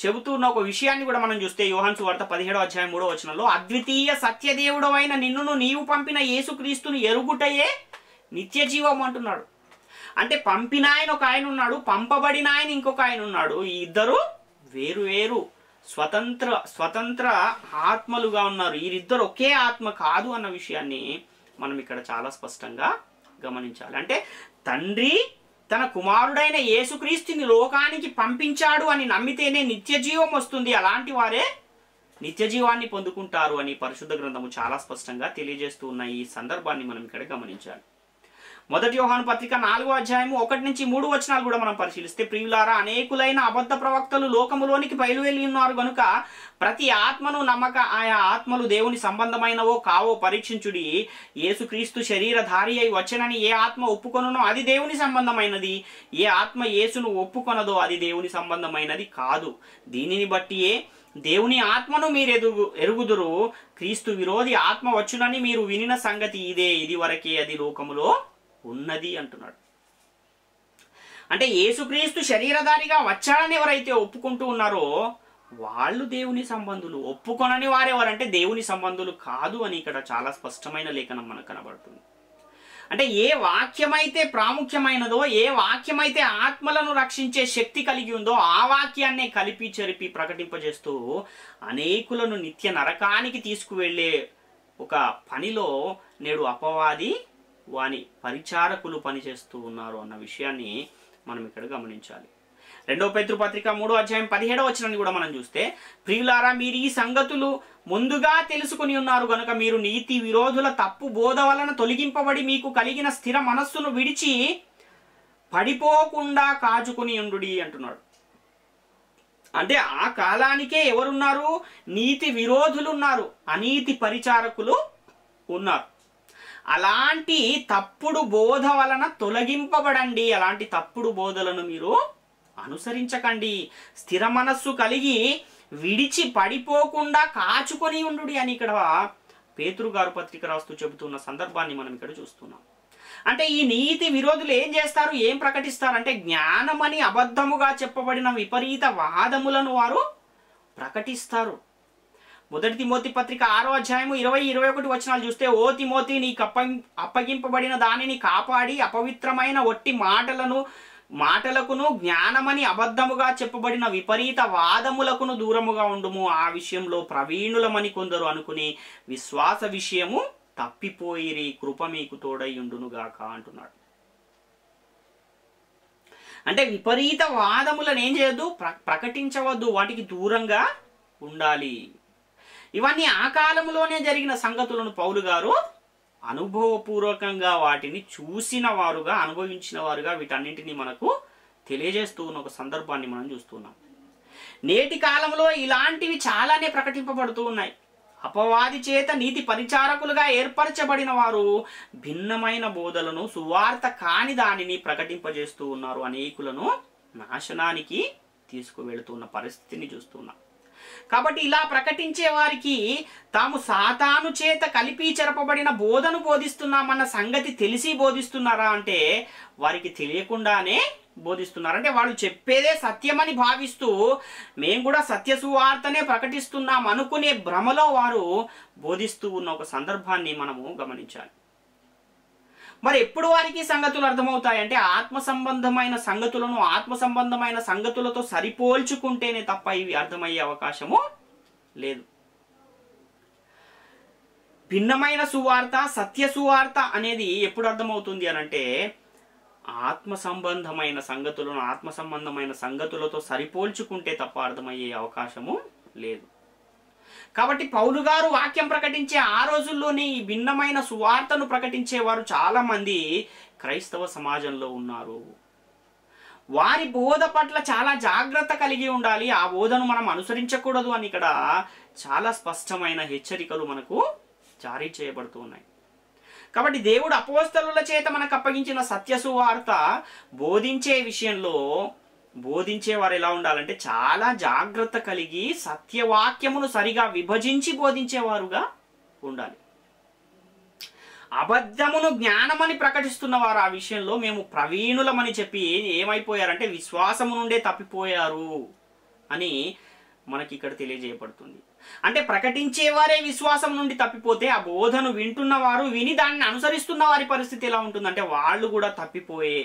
చెబుతున్న ఒక విషయాన్ని కూడా మనం చూస్తే, యోహాను సువార్త 17వ అధ్యాయం 3వ వచనంలో, అద్వితీయ సత్యదేవుడవైన నిన్నును నీవు పంపిన యేసుక్రీస్తుని ఎరుగుటయే నిత్య జీవం అంటున్నాడు. అంటే పంపిన ఆయన ఒక ఆయన ఉన్నాడు, పంపబడిన ఆయన ఇంకొక ఆయన ఉన్నాడు. ఈ ఇద్దరు వేరు వేరు స్వతంత్ర ఆత్మలుగా ఉన్నారు. వీరిద్దరు ఒకే ఆత్మ కాదు అన్న విషయాన్ని మనం ఇక్కడ చాలా స్పష్టంగా గమనించాలి. అంటే తండ్రి తన కుమారుడైన యేసుక్రీస్తుని లోకానికి పంపించాడు అని నమ్మితేనే నిత్య జీవం వస్తుంది, అలాంటి వారే నిత్య జీవాన్ని పొందుకుంటారు అని పరిశుద్ధ గ్రంథము చాలా స్పష్టంగా తెలియజేస్తూ ఉన్న ఈ సందర్భాన్ని మనం ఇక్కడ గమనించాలి. 1 యోహాను పత్రిక 4వ అధ్యాయము 1 నుంచి 3 వచనాలు కూడా మనం పరిశీలిస్తే, ప్రియులారా, అనేకులైన అబద్ధ ప్రవక్తలు లోకములోనికి బయలువెళ్ళి ఉన్నారు గనుక ప్రతి ఆత్మను నమ్మక ఆయా ఆత్మలు దేవుని సంబంధమైనవో కావో పరీక్షించుడి. యేసుక్రీస్తు శరీరధారి అయి వచ్చనని ఏ ఆత్మ ఒప్పుకొనునో అది దేవుని సంబంధమైనది, ఏ ఆత్మ యేసును ఒప్పుకొనదో అది దేవుని సంబంధమైనది కాదు. దీనిని బట్టియే దేవుని ఆత్మను మీరు ఎరుగుదురు. క్రీస్తు విరోధి ఆత్మ వచ్చునని మీరు వినిన సంగతి ఇదే, ఇది వరకే అది లోకములో ఉన్నది అంటున్నాడు. అంటే యేసుక్రీస్తు శరీరధారిగా వచ్చాడని ఎవరైతే ఒప్పుకుంటూ ఉన్నారో వాళ్ళు దేవుని సంబంధులు, ఒప్పుకొనని వారెవరంటే దేవుని సంబంధులు కాదు అని ఇక్కడ చాలా స్పష్టమైన లేఖనం మనకు కనబడుతుంది. అంటే ఏ వాక్యమైతే ప్రాముఖ్యమైనదో, ఏ వాక్యమైతే ఆత్మలను రక్షించే శక్తి కలిగి ఉందో ఆ వాక్యాన్నే కలిపి చెరిపి ప్రకటింపజేస్తూ అనేకులను నిత్య నరకానికి తీసుకువెళ్ళే ఒక పనిలో నేడు అపవాది వాని పరిచారకులు పనిచేస్తూ ఉన్నారు అన్న విషయాన్ని మనం ఇక్కడ గమనించాలి. 2 పేతురు పత్రిక 3:17 వచనాన్ని కూడా మనం చూస్తే, ప్రియులారా మీరు ఈ సంగతులు ముందుగా తెలుసుకుని ఉన్నారు గనుక మీరు నీతి విరోధుల తప్పు బోధ వలన తొలగింపబడి మీకు కలిగిన స్థిర మనస్సును విడిచి పడిపోకుండా కాచుకుని ఉండుడి అంటున్నాడు. అంటే ఆ కాలానికే ఎవరున్నారు? నీతి విరోధులు ఉన్నారు, అనీతి పరిచారకులు ఉన్నారు. అలాంటి తప్పుడు బోధ వలన తొలగింపబడండి. అలాంటి తప్పుడు బోధలను మీరు అనుసరించకండి. స్థిర మనస్సు కలిగి విడిచి పడిపోకుండా కాచుకొని ఉండుడి అని ఇక్కడ పేతురు గారు పత్రిక రాస్తూ చెబుతున్న సందర్భాన్ని మనం ఇక్కడ చూస్తున్నాం. అంటే ఈ నీతి విరోధులు ఏం చేస్తారు, ఏం ప్రకటిస్తారు అంటే జ్ఞానమని అబద్ధముగా చెప్పబడిన విపరీత వాదములను వారు ప్రకటిస్తారు. 1 తిమోతి పత్రిక 6:20-21 వచనాలు చూస్తే, ఓ తిమోతి నీకు అప్పగింపబడిన దానిని కాపాడి అపవిత్రమైన ఒట్టి మాటలకును జ్ఞానమని అబద్ధముగా చెప్పబడిన విపరీత వాదములకును దూరముగా ఉండుము. ఆ విషయంలో ప్రవీణులమని కొందరు అనుకుని విశ్వాస విషయము తప్పిపోయిరి. కృప మీకు తోడైయుండునుగాక అంటున్నాడు. అంటే విపరీత వాదములను ఏం చేయొద్దు, ప్రకటించవద్దు, వాటికి దూరంగా ఉండాలి. ఇవన్నీ ఆ కాలంలోనే జరిగిన సంగతులను పౌలు గారు అనుభవపూర్వకంగా వాటిని చూసిన వారుగా, అనుభవించిన వారుగా వీటన్నింటినీ మనకు తెలియజేస్తూ ఉన్న ఒక సందర్భాన్ని మనం చూస్తున్నాం. నేటి కాలంలో ఇలాంటివి చాలానే ప్రకటింపబడుతూ ఉన్నాయి. అపవాది చేత నీతి పరిచారకులుగా ఏర్పరచబడిన వారు భిన్నమైన బోధలను, సువార్త కాని దానిని ప్రకటింపజేస్తూ ఉన్నారు. అనేకులను నాశనానికి తీసుకువెళుతున్న పరిస్థితిని చూస్తున్నాం. కాబట్టి ఇలా ప్రకటించే వారికి తాము సాతాను చేత కలిపి చెరపబడిన బోధను బోధిస్తున్నామన్న సంగతి తెలిసి బోధిస్తున్నారా అంటే వారికి తెలియకుండానే బోధిస్తున్నారు. అంటే వాళ్ళు చెప్పేదే సత్యమని భావిస్తూ మేము కూడా సత్య సువార్తనే ప్రకటిస్తున్నాం అనుకునే భ్రమలో వారు బోధిస్తూ ఉన్న ఒక సందర్భాన్ని మనము గమనించాలి. మరి ఎప్పుడు వారికి సంగతులు అర్థమవుతాయంటే ఆత్మ సంబంధమైన సంగతులను ఆత్మ సంబంధమైన సంగతులతో సరిపోల్చుకుంటేనే తప్ప ఇవి అర్థమయ్యే అవకాశము లేదు. భిన్నమైన సువార్త, సత్య సువార్త అనేది ఎప్పుడు అర్థమవుతుంది అనంటే ఆత్మ సంబంధమైన సంగతులను ఆత్మ సంబంధమైన సంగతులతో సరిపోల్చుకుంటే తప్ప అర్థమయ్యే అవకాశము లేదు. కాబట్టి పౌలు గారు వాక్యం ప్రకటించే ఆ రోజుల్లోనే ఈ భిన్నమైన సువార్తను ప్రకటించేవారు చాలా మంది క్రైస్తవ సమాజంలో ఉన్నారు. వారి బోధ పట్ల చాలా జాగ్రత్త కలిగి ఉండాలి. ఆ బోధను మనం అనుసరించకూడదు అని ఇక్కడ చాలా స్పష్టమైన హెచ్చరికలు మనకు జారీ చేయబడుతూ ఉన్నాయి. కాబట్టి దేవుడు అపోస్తలుల చేత మనకు అప్పగించిన సత్య సువార్త బోధించే విషయంలో బోధించేవారు ఎలా ఉండాలంటే చాలా జాగ్రత్త కలిగి సత్యవాక్యమును సరిగా విభజించి బోధించేవారుగా ఉండాలి. అబద్ధమును జ్ఞానమని ప్రకటిస్తున్న వారు ఆ విషయంలో మేము ప్రవీణులమని చెప్పి ఏమైపోయారంటే విశ్వాసము నుండే తప్పిపోయారు అని మనకి ఇక్కడ తెలియజేయబడుతుంది. అంటే ప్రకటించేవారే విశ్వాసం నుండి తప్పిపోతే ఆ బోధను వింటున్న వారు విని దాన్ని అనుసరిస్తున్న వారి పరిస్థితి ఎలా ఉంటుందంటే వాళ్ళు కూడా తప్పిపోయే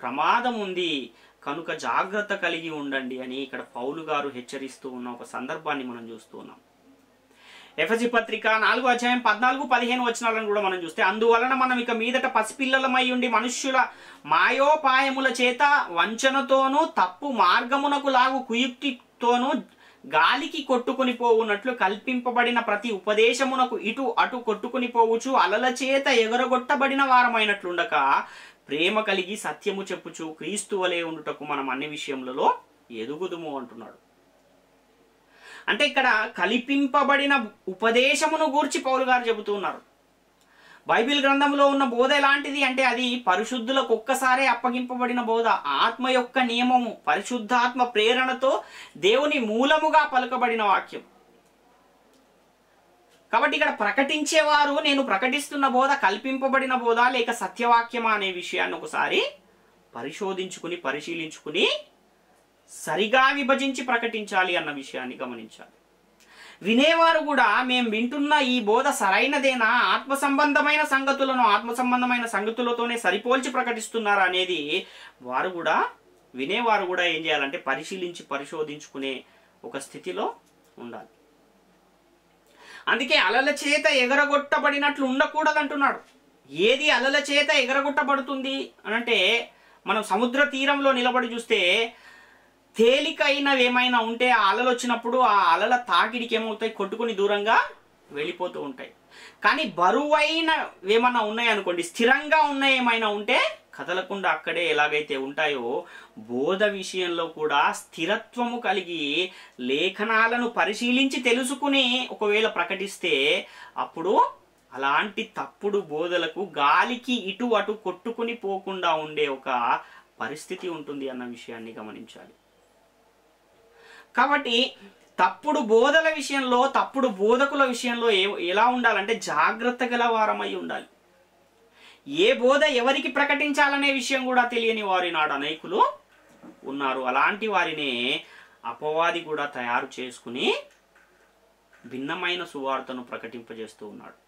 ప్రమాదం ఉంది. కనుక జాగ్రత్త కలిగి ఉండండి అని ఇక్కడ పౌలు గారు హెచ్చరిస్తూ ఉన్న ఒక సందర్భాన్ని మనం చూస్తూ ఉన్నాం. ఎఫెసీ పత్రిక 4:14-15 వచనాలను కూడా మనం చూస్తే, అందువలన మనం ఇక మీదట పసిపిల్లలమై ఉండి మనుష్యుల మాయోపాయముల చేత వంచనతోనూ తప్పు మార్గమునకు లాగు కుయుక్తితోనూ గాలికి కొట్టుకుని పోవునట్లు కల్పింపబడిన ప్రతి ఉపదేశమునకు ఇటు అటు కొట్టుకుని పోవుచు అలల చేత ఎగరగొట్టబడిన వారమైనట్లుండక ప్రేమ కలిగి సత్యము చెప్పుచు క్రీస్తు వలె ఉండుటకు మనం అన్ని విషయములలో ఎదుగుదుము అంటున్నాడు. అంటే ఇక్కడ కల్పింపబడిన ఉపదేశమును గూర్చి పౌలు గారు చెబుతూ ఉన్నారు. బైబిల్ గ్రంథంలో ఉన్న బోధ ఎలాంటిది అంటే అది పరిశుద్ధులకు ఒక్కసారే అప్పగింపబడిన బోధ. ఆత్మ యొక్క నియమము, పరిశుద్ధాత్మ ప్రేరణతో దేవుని మూలముగా పలుకబడిన వాక్యం. కాబట్టి ఇక్కడ ప్రకటించేవారు నేను ప్రకటిస్తున్న బోధ కల్పింపబడిన బోధ లేక సత్యవాక్యమా అనే విషయాన్ని ఒకసారి పరిశోధించుకుని పరిశీలించుకుని సరిగా విభజించి ప్రకటించాలి అన్న విషయాన్ని గమనించాలి. వినేవారు కూడా మేము వింటున్న ఈ బోధ సరైనదేనా, ఆత్మ సంబంధమైన సంగతులను ఆత్మ సంబంధమైన సంగతులతోనే సరిపోల్చి ప్రకటిస్తున్నారా అనేది వారు కూడా వినేవారు కూడా ఏం చేయాలంటే పరిశీలించి పరిశోధించుకునే ఒక స్థితిలో ఉండాలి. అందుకే అలల చేత ఎగరగొట్టబడినట్లు ఉండకూడదు అంటున్నాడు. ఏది అలల చేత ఎగరగొట్టబడుతుంది అనంటే, మనం సముద్ర తీరంలో నిలబడి చూస్తే తేలికైనవి ఏమైనా ఉంటే ఆ అలలు వచ్చినప్పుడు ఆ అలల తాకిడికి ఏమవుతాయి, కొట్టుకుని దూరంగా వెళ్ళిపోతూ ఉంటాయి. కానీ బరువైన ఏమన్నా ఉన్నాయనుకోండి, స్థిరంగా ఉన్నాయి ఏమైనా ఉంటే కదలకుండా అక్కడే ఎలాగైతే ఉంటాయో, బోధ విషయంలో కూడా స్థిరత్వము కలిగి లేఖనాలను పరిశీలించి తెలుసుకుని ఒకవేళ ప్రకటిస్తే అప్పుడు అలాంటి తప్పుడు బోధలకు గాలికి ఇటు అటు కొట్టుకుని పోకుండా ఉండే ఒక పరిస్థితి ఉంటుంది అన్న విషయాన్ని గమనించాలి. కాబట్టి తప్పుడు బోధల విషయంలో, తప్పుడు బోధకుల విషయంలో ఎలా ఉండాలంటే జాగ్రత్త గల వారమై ఉండాలి. ఏ బోధ ఎవరికి ప్రకటించాలనే విషయం కూడా తెలియని వారి నాడు అనేకులు ఉన్నారు. అలాంటి వారినే అపవాది కూడా తయారు చేసుకుని భిన్నమైన సువార్తను ప్రకటింపజేస్తూ ఉన్నాడు.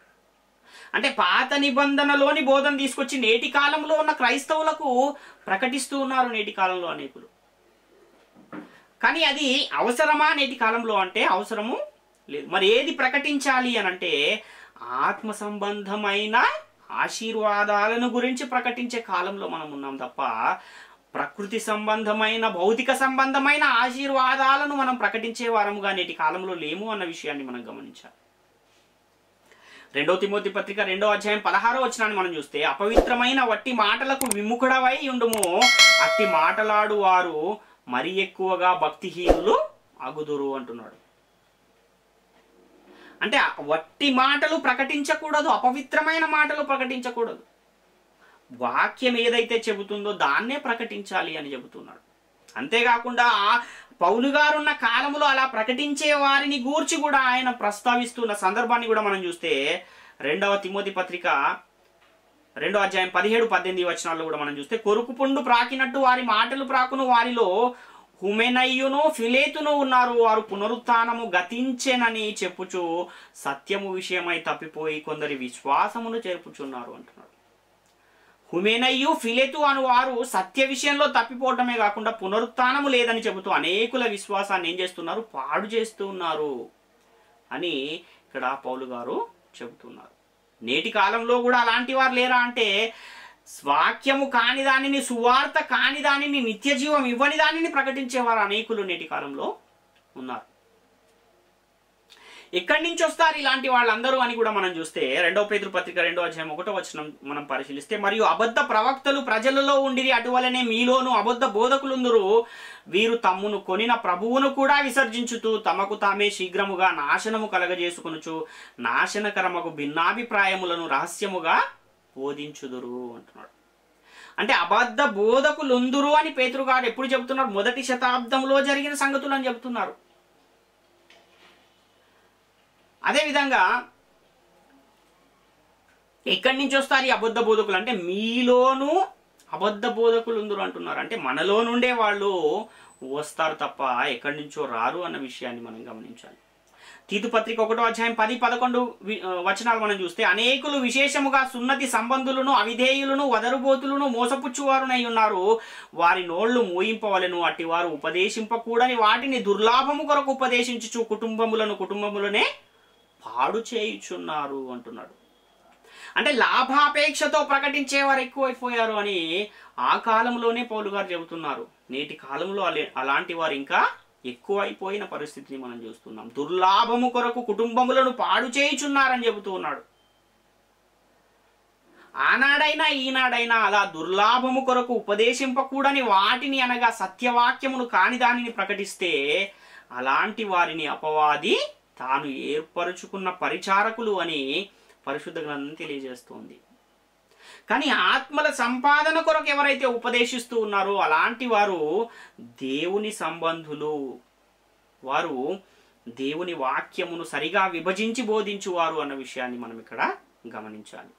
అంటే పాత నిబంధనలోని బోధన తీసుకొచ్చి నేటి కాలంలో ఉన్న క్రైస్తవులకు ప్రకటిస్తూ ఉన్నారు నేటి కాలంలో అనేకులు. కానీ అది అవసరమా నేటి కాలంలో అంటే అవసరము లేదు. మరి ఏది ప్రకటించాలి అని అంటే ఆత్మ సంబంధమైన ఆశీర్వాదాలను గురించి ప్రకటించే కాలంలో మనం ఉన్నాం తప్ప ప్రకృతి సంబంధమైన భౌతిక సంబంధమైన ఆశీర్వాదాలను మనం ప్రకటించే వారముగా నేటి కాలంలో లేము అన్న విషయాన్ని మనం గమనించాలి. 2 తిమోతి పత్రిక 2వ అధ్యాయం 16వ వచనాన్ని మనం చూస్తే, అపవిత్రమైన వట్టి మాటలకు విముఖుడవై ఉండుము, అట్టి మాటలాడు వారు మరి ఎక్కువగా భక్తిహీనులు అగుదురు అంటున్నాడు. అంటే వట్టి మాటలు ప్రకటించకూడదు, అపవిత్రమైన మాటలు ప్రకటించకూడదు. వాక్యం ఏదైతే చెబుతుందో దాన్నే ప్రకటించాలి అని చెబుతున్నాడు. అంతేకాకుండా పౌలు గారున్న కాలంలో అలా ప్రకటించే వారిని గూర్చి కూడా ఆయన ప్రస్తావిస్తున్న సందర్భాన్ని కూడా మనం చూస్తే 2వ తిమోతి పత్రిక 2వ అధ్యాయం 17-18 వచనాల్లో కూడా మనం చూస్తే, కొరుకు పుండు ప్రాకినట్టు వారి మాటలు ప్రాకును, వారిలో హుమెనయ్యును ఫిలేతును ఉన్నారు, వారు పునరుత్థానము గతించెనని చెప్పుచు సత్యము విషయమై తప్పిపోయి కొందరి విశ్వాసమును చేర్పుచున్నారు అంటున్నాడు. హుమెనయ్యు ఫిలేతు అను వారు సత్య విషయంలో తప్పిపోవటమే కాకుండా పునరుత్థానము లేదని చెబుతూ అనేకుల విశ్వాసాన్ని ఏం చేస్తున్నారు, పాడు చేస్తూ ఉన్నారు అని ఇక్కడ పౌలు గారు చెబుతున్నారు. నేటి కాలంలో కూడా అలాంటి వారు లేరా అంటే, వాక్యము కాని దానిని, సువార్త కాని దానిని, నిత్య జీవం ఇవ్వని దానిని ప్రకటించేవారు అనేకులు నేటి కాలంలో ఉన్నారు. ఎక్కడి నుంచి వస్తారు ఇలాంటి వాళ్ళందరూ అని కూడా మనం చూస్తే 2వ పేతురు పత్రిక 2వ అధ్యాయం 1వ వచనం మనం పరిశీలిస్తే, మరియు అబద్ధ ప్రవక్తలు ప్రజలలో ఉండిరి, అటువలనే మీలోను అబద్ధ బోధకులుందురు, వీరు తమ్మును కొనిన ప్రభువును కూడా విసర్జించుతూ తమకు తామే శీఘ్రముగా నాశనము కలగజేసుకొనుచు నాశనకరమగు భిన్నాభిప్రాయములను రహస్యముగా బోధించుదురు అంటున్నాడు. అంటే అబద్ధ బోధకులుందురు అని పేతురు గారు ఎప్పుడు చెబుతున్నారు? 1వ శతాబ్దంలో జరిగిన సంగతులు అని చెబుతున్నారు. అదేవిధంగా ఎక్కడి నుంచి వస్తారు ఈ అబద్ధ బోధకులు అంటే, మీలోనూ అబద్ధ బోధకులు ఉందరు అంటున్నారు. అంటే మనలో నుండే వాళ్ళు వస్తారు తప్ప ఎక్కడి నుంచో రారు అన్న విషయాన్ని మనం గమనించాలి. తీతు పత్రిక 1వ అధ్యాయం 10-11 వచనాలు మనం చూస్తే, అనేకులు విశేషముగా సున్నతి సంబంధులను, అవిధేయులను, వదరుబోతులను, మోసపుచ్చువారునై ఉన్నారు, వారి నోళ్లు మూయింపవలెను, అట్టి వారు ఉపదేశింపకూడని వాటిని దుర్లాభము కొరకు ఉపదేశించుచు కుటుంబములనే పాడు చేయుచున్నారు అంటున్నాడు. అంటే లాభాపేక్షతో ప్రకటించేవారు ఎక్కువైపోయారు అని ఆ కాలంలోనే పౌలు గారు చెబుతున్నారు. నేటి కాలంలో అలాంటి వారు ఇంకా ఎక్కువైపోయిన పరిస్థితిని మనం చూస్తున్నాం. దుర్లాభము కొరకు కుటుంబములను పాడు చేయుచున్నారని చెబుతూ ఉన్నాడు. ఆనాడైనా ఈనాడైనా అలా దుర్లాభము కొరకు ఉపదేశింపకూడని వాటిని అనగా సత్యవాక్యమును కాని దానిని ప్రకటిస్తే అలాంటి వారిని అపవాది తాను ఏర్పరుచుకున్న పరిచారకులు అని పరిశుద్ధ గ్రంథం తెలియజేస్తుంది. కానీ ఆత్మల సంపాదన కొరకు ఎవరైతే ఉపదేశిస్తూ ఉన్నారో అలాంటి వారు దేవుని సంబంధులు, వారు దేవుని వాక్యమును సరిగా విభజించి బోధించువారు అన్న విషయాన్ని మనం ఇక్కడ గమనించాలి.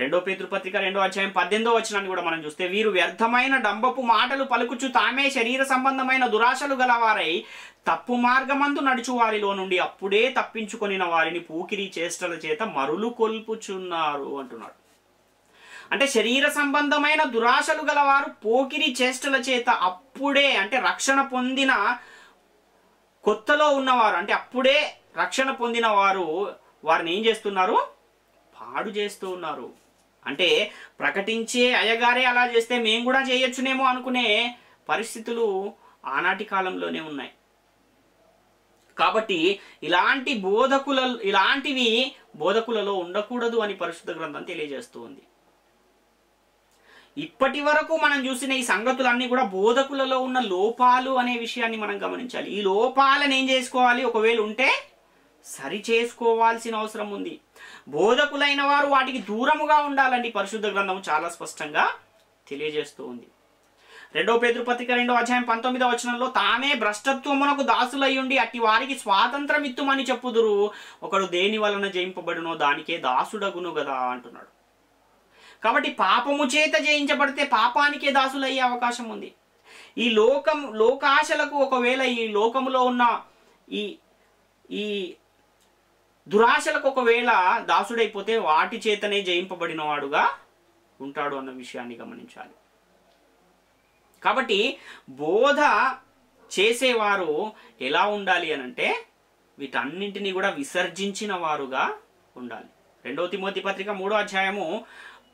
2వ పేతురు పత్రిక 2వ అధ్యాయం 18వ వచనాన్ని కూడా మనం చూస్తే, వీరు వ్యర్థమైన డంబపు మాటలు పలుకుచు తామే శరీర సంబంధమైన దురాశలు గలవారై తప్పు మార్గమందు నడుచు వారిలో నుండి అప్పుడే తప్పించుకొనిన వారిని పూకిరి చేష్టల చేత మరులు కొల్పుచున్నారు అంటున్నాడు. అంటే శరీర సంబంధమైన దురాశలు గలవారు పోకిరి చేష్టల చేత అప్పుడే, అంటే రక్షణ పొందిన కొత్తలో ఉన్నవారు, అంటే అప్పుడే రక్షణ పొందిన వారు వారిని ఏం చేస్తున్నారు? పాడు చేస్తూ ఉన్నారు. అంటే ప్రకటించే అయ్యగారే అలా చేస్తే మేము కూడా చేయొచ్చునేమో అనుకునే పరిస్థితులు ఆనాటి కాలంలోనే ఉన్నాయి. కాబట్టి ఇలాంటివి బోధకులలో ఉండకూడదు అని పరిశుద్ధ గ్రంథం తెలియజేస్తూ ఉంది. ఇప్పటి వరకు మనం చూసిన ఈ సంగతులన్నీ కూడా బోధకులలో ఉన్న లోపాలు అనే విషయాన్ని మనం గమనించాలి. ఈ లోపాలను ఏం చేసుకోవాలి? ఒకవేళ ఉంటే సరి చేసుకోవాల్సిన అవసరం ఉంది. బోధకులైన వారు వాటికి దూరముగా ఉండాలని పరిశుద్ధ గ్రంథం చాలా స్పష్టంగా తెలియజేస్తూ ఉంది. 2 పేతురు పత్రిక 2వ అధ్యాయం 19వ వచనంలో తామే భ్రష్టత్వమునకు దాసులయ్యుండి అట్టి వారికి స్వాతంత్రం ఇత్తుమని చెప్పుదురు, ఒకడు దేని వలన జయింపబడునో దానికే దాసుడగును గదా అంటున్నాడు. కాబట్టి పాపము చేత జయించబడితే పాపానికే దాసులయ్యే అవకాశం ఉంది. ఈ లోకాశలకు ఒకవేళ ఈ లోకములో ఉన్న ఈ దురాశలకు ఒకవేళ దాసుడైపోతే వాటి చేతనే జయింపబడిన వాడుగా ఉంటాడు అన్న విషయాన్ని గమనించాలి. కాబట్టి బోధ చేసేవారు ఎలా ఉండాలి అనంటే వీటన్నింటినీ కూడా విసర్జించిన వారుగా ఉండాలి. 2 తిమోతి పత్రిక 3వ అధ్యాయము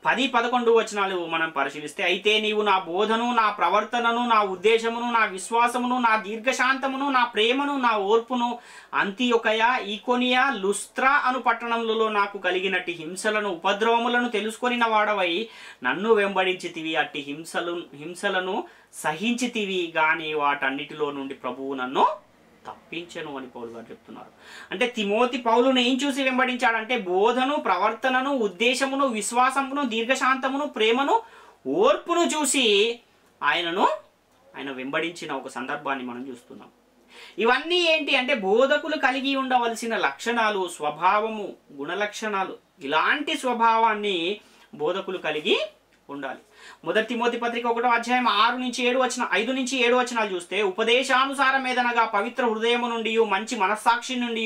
10-11 వచనాలు మనం పరిశీలిస్తే, అయితే నీవు నా బోధను, నా ప్రవర్తనను, నా ఉద్దేశమును, నా విశ్వాసమును, నా దీర్ఘశాంతమును, నా ప్రేమను, నా ఓర్పును అంతియొకయ, ఈకొనియా, లుస్త్రా అను పట్టణములలో నాకు కలిగినట్టి హింసలను ఉపద్రవములను తెలుసుకొనిన వాడవై నన్ను వెంబడించితివి. అట్టి హింసలను సహించితివి గాని వాటన్నిటిలో నుండి ప్రభువు నన్ను తప్పించెను అని పౌలు గారు చెప్తున్నారు. అంటే తిమోతి పౌలును ఏం చూసి వెంబడించాడంటే బోధను, ప్రవర్తనను, ఉద్దేశమును, విశ్వాసమును, దీర్ఘశాంతమును, ప్రేమను, ఓర్పును చూసి ఆయన వెంబడించిన ఒక సందర్భాన్ని మనం చూస్తున్నాం. ఇవన్నీ ఏంటి అంటే బోధకులు కలిగి ఉండవలసిన లక్షణాలు, స్వభావము, గుణలక్షణాలు. ఇలాంటి స్వభావాన్ని బోధకులు కలిగి ఉండాలి. 1 తిమోతి పత్రిక 1వ అధ్యాయం 5 నుంచి 7 వచనాలు చూస్తే, ఉపదేశానుసారం ఏదనగా పవిత్ర హృదయము నుండి, మంచి మనస్సాక్షి నుండి,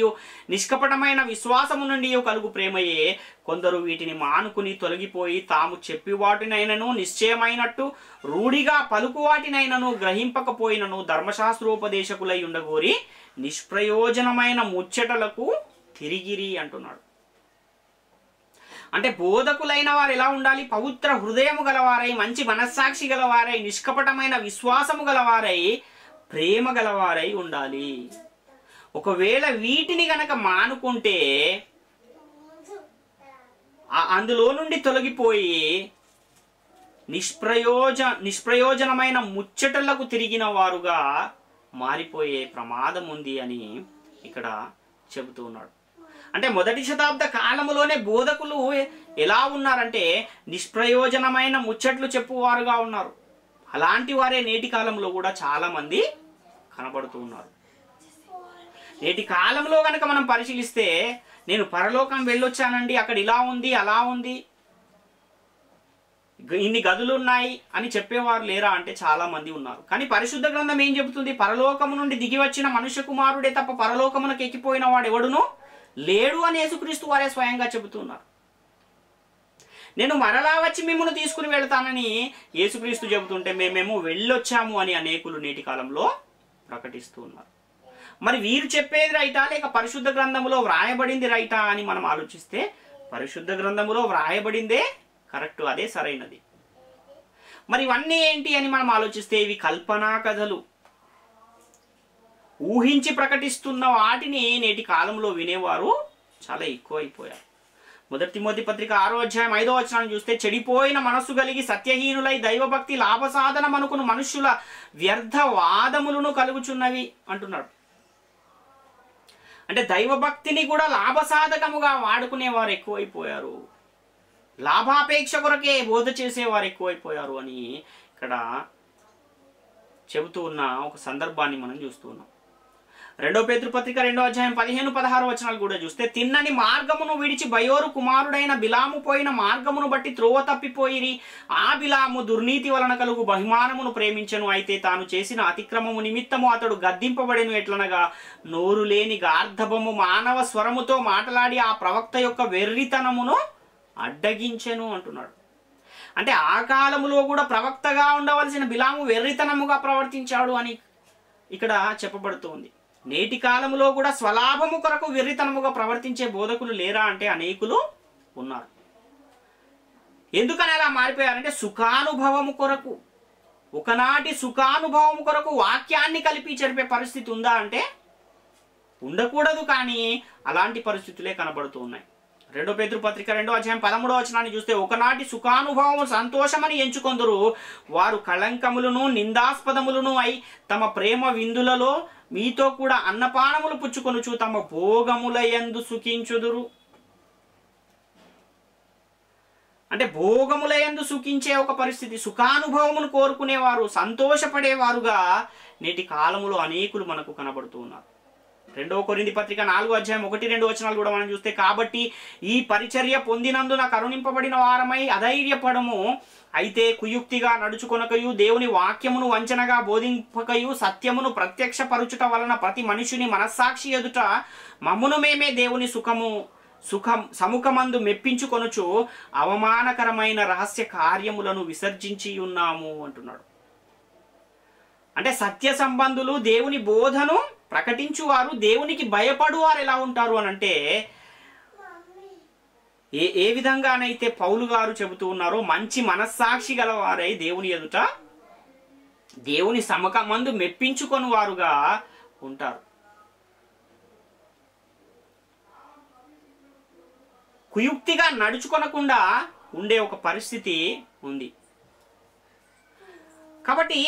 నిష్కపటమైన విశ్వాసము నుండి కలుగు ప్రేమయే కొందరు వీటిని మానుకుని తొలగిపోయి తాము చెప్పి వాటినైనను నిశ్చయమైనట్టు రూఢిగా పలుకు వాటినైనను గ్రహింపకపోయినను ధర్మశాస్త్రోపదేశకులై ఉండగోరి నిష్ప్రయోజనమైన ముచ్చటలకు తిరిగిరి అంటున్నాడు. అంటే బోధకులైన వారు ఎలా ఉండాలి? పవిత్ర హృదయము గలవారై, మంచి మనస్సాక్షి గలవారై, నిష్కపటమైన విశ్వాసము గలవారై, ప్రేమ గలవారై ఉండాలి. ఒకవేళ వీటిని గనక మానుకుంటే అందులో నుండి తొలగిపోయి నిష్ప్రయోజనమైన ముచ్చటలకు తిరిగిన వారుగా మారిపోయే ప్రమాదం ఉంది అని ఇక్కడ చెబుతూ ఉన్నాడు. అంటే 1వ శతాబ్ద కాలములోనే బోధకులు ఎలా ఉన్నారంటే నిష్ప్రయోజనమైన ముచ్చట్లు చెప్పువారుగా ఉన్నారు. అలాంటి వారే నేటి కాలంలో కూడా చాలా మంది కనబడుతూ ఉన్నారు. నేటి కాలంలో కనుక మనం పరిశీలిస్తే, నేను పరలోకం వెళ్ళొచ్చానండి, అక్కడ ఇలా ఉంది, అలా ఉంది, ఇన్ని గదులు ఉన్నాయి అని చెప్పేవారు లేరా అంటే చాలా మంది ఉన్నారు. కానీ పరిశుద్ధ గ్రంథం ఏం చెబుతుంది? పరలోకము నుండి దిగి వచ్చిన మనుష్య కుమారుడే తప్ప పరలోకమునకు ఎక్కిపోయిన వాడు ఎవడును లేడు అని యేసుక్రీస్తు వారే స్వయంగా చెబుతున్నారు. నేను మరలా వచ్చి మిమ్మల్ని తీసుకుని వెళ్తానని యేసుక్రీస్తు చెబుతుంటే మేమేమో వెళ్ళొచ్చాము అని అనేకులు నేటి కాలంలో ప్రకటిస్తూ ఉన్నారు. మరి వీరు చెప్పేది రైటా లేక పరిశుద్ధ గ్రంథములో వ్రాయబడింది రైటా అని మనం ఆలోచిస్తే పరిశుద్ధ గ్రంథములో వ్రాయబడిందే కరెక్ట్, అదే సరైనది. మరి ఇవన్నీ ఏంటి అని మనం ఆలోచిస్తే ఇవి కల్పనా కథలు, ఊహించి ప్రకటిస్తున్న వాటిని నేటి కాలంలో వినేవారు చాలా ఎక్కువైపోయారు. 1 తిమోతి పత్రిక 6వ అధ్యాయం 5వ వచనాన్ని చూస్తే, చెడిపోయిన మనస్సు కలిగి సత్యహీనులై దైవభక్తి లాభసాధనమనుకును మనుష్యుల వ్యర్థ వాదములను కలుగుచున్నవి అంటున్నాడు. అంటే దైవభక్తిని కూడా లాభసాధకముగా వాడుకునేవారు ఎక్కువైపోయారు, లాభాపేక్ష కొరకే బోధ చేసేవారు ఎక్కువైపోయారు అని ఇక్కడ చెబుతూ ఉన్న ఒక సందర్భాన్ని మనం చూస్తూ ఉన్నాం. 2 పేతురు పత్రిక 2వ అధ్యాయం 15-16 వచనాలు కూడా చూస్తే, తిన్నని మార్గమును విడిచి బయోరు కుమారుడైన బిలాము పోయిన మార్గమును బట్టి త్రోవ తప్పిపోయిరి. ఆ బిలాము దుర్నీతి వలన కలుగు బహుమానమును ప్రేమించెను. అయితే తాను చేసిన అతిక్రమము నిమిత్తము అతడు గద్దింపబడెను. ఎట్లనగా నోరు లేని గార్ధబము మానవ స్వరముతో మాట్లాడి ఆ ప్రవక్త యొక్క వెర్రితనమును అడ్డగించెను అంటున్నాడు. అంటే ఆ కాలములో కూడా ప్రవక్తగా ఉండవలసిన బిలాము వెర్రితనముగా ప్రవర్తించాడు అని ఇక్కడ చెప్పబడుతుంది. నేటి కాలంలో కూడా స్వలాభము కొరకు వెర్రితనముగా ప్రవర్తించే బోధకులు లేరా అంటే అనేకులు ఉన్నారు. ఎందుకని అలా మారిపోయారంటే సుఖానుభవము కొరకు, ఒకనాటి సుఖానుభవము కొరకు వాక్యాన్ని కలిపి చెరిపే పరిస్థితి ఉందా అంటే ఉండకూడదు. కానీ అలాంటి పరిస్థితులే కనబడుతూ ఉన్నాయి. 2 పేతురు పత్రిక 2వ అధ్యాయం 13వ వచనాన్ని చూస్తే, ఒకనాటి సుఖానుభవము సంతోషమని ఎంచుకొందురు, వారు కళంకములను నిందాస్పదములను అయి తమ ప్రేమ విందులలో మీతో కూడా అన్నపానములు పుచ్చుకొనుచు తమ భోగములయందు సుఖించుదురు. అంటే భోగములయందు సుఖించే ఒక పరిస్థితి, సుఖానుభవమును కోరుకునేవారు, సంతోషపడేవారుగా నేటి కాలములో అనేకులు మనకు కనబడుతూ ఉన్నారు. 2వ కొరింథీ పత్రిక 4వ అధ్యాయం 1-2 వచనాలు కూడా మనం చూస్తే, కాబట్టి ఈ పరిచర్య పొందినందున కరుణింపబడిన వారమై అధైర్యపడము, అయితే కుయుక్తిగా నడుచుకొనకయు దేవుని వాక్యమును వంచనగా బోధింపకయు సత్యమును ప్రత్యక్షపరుచుట వలన ప్రతి మనుషుని మనస్సాక్షి ఎదుట మమ్మును మేమే దేవుని సముఖమందు మెప్పించుకొనుచు అవమానకరమైన రహస్య కార్యములను విసర్జించి ఉన్నాము అంటున్నాడు. అంటే సత్య సంబంధులు, దేవుని బోధను ప్రకటించువారు, దేవునికి భయపడువారు ఎలా ఉంటారు అని అంటే ఏ విధంగానైతే పౌలు గారు చెబుతూ ఉన్నారో, మంచి మనస్సాక్షి గలవారై దేవుని ఎదుట దేవుని సముఖమందు మెప్పించుకొని వారుగా ఉంటారు. కుయుక్తిగా నడుచుకొనకుండా ఉండే ఒక పరిస్థితి ఉంది. కాబట్టి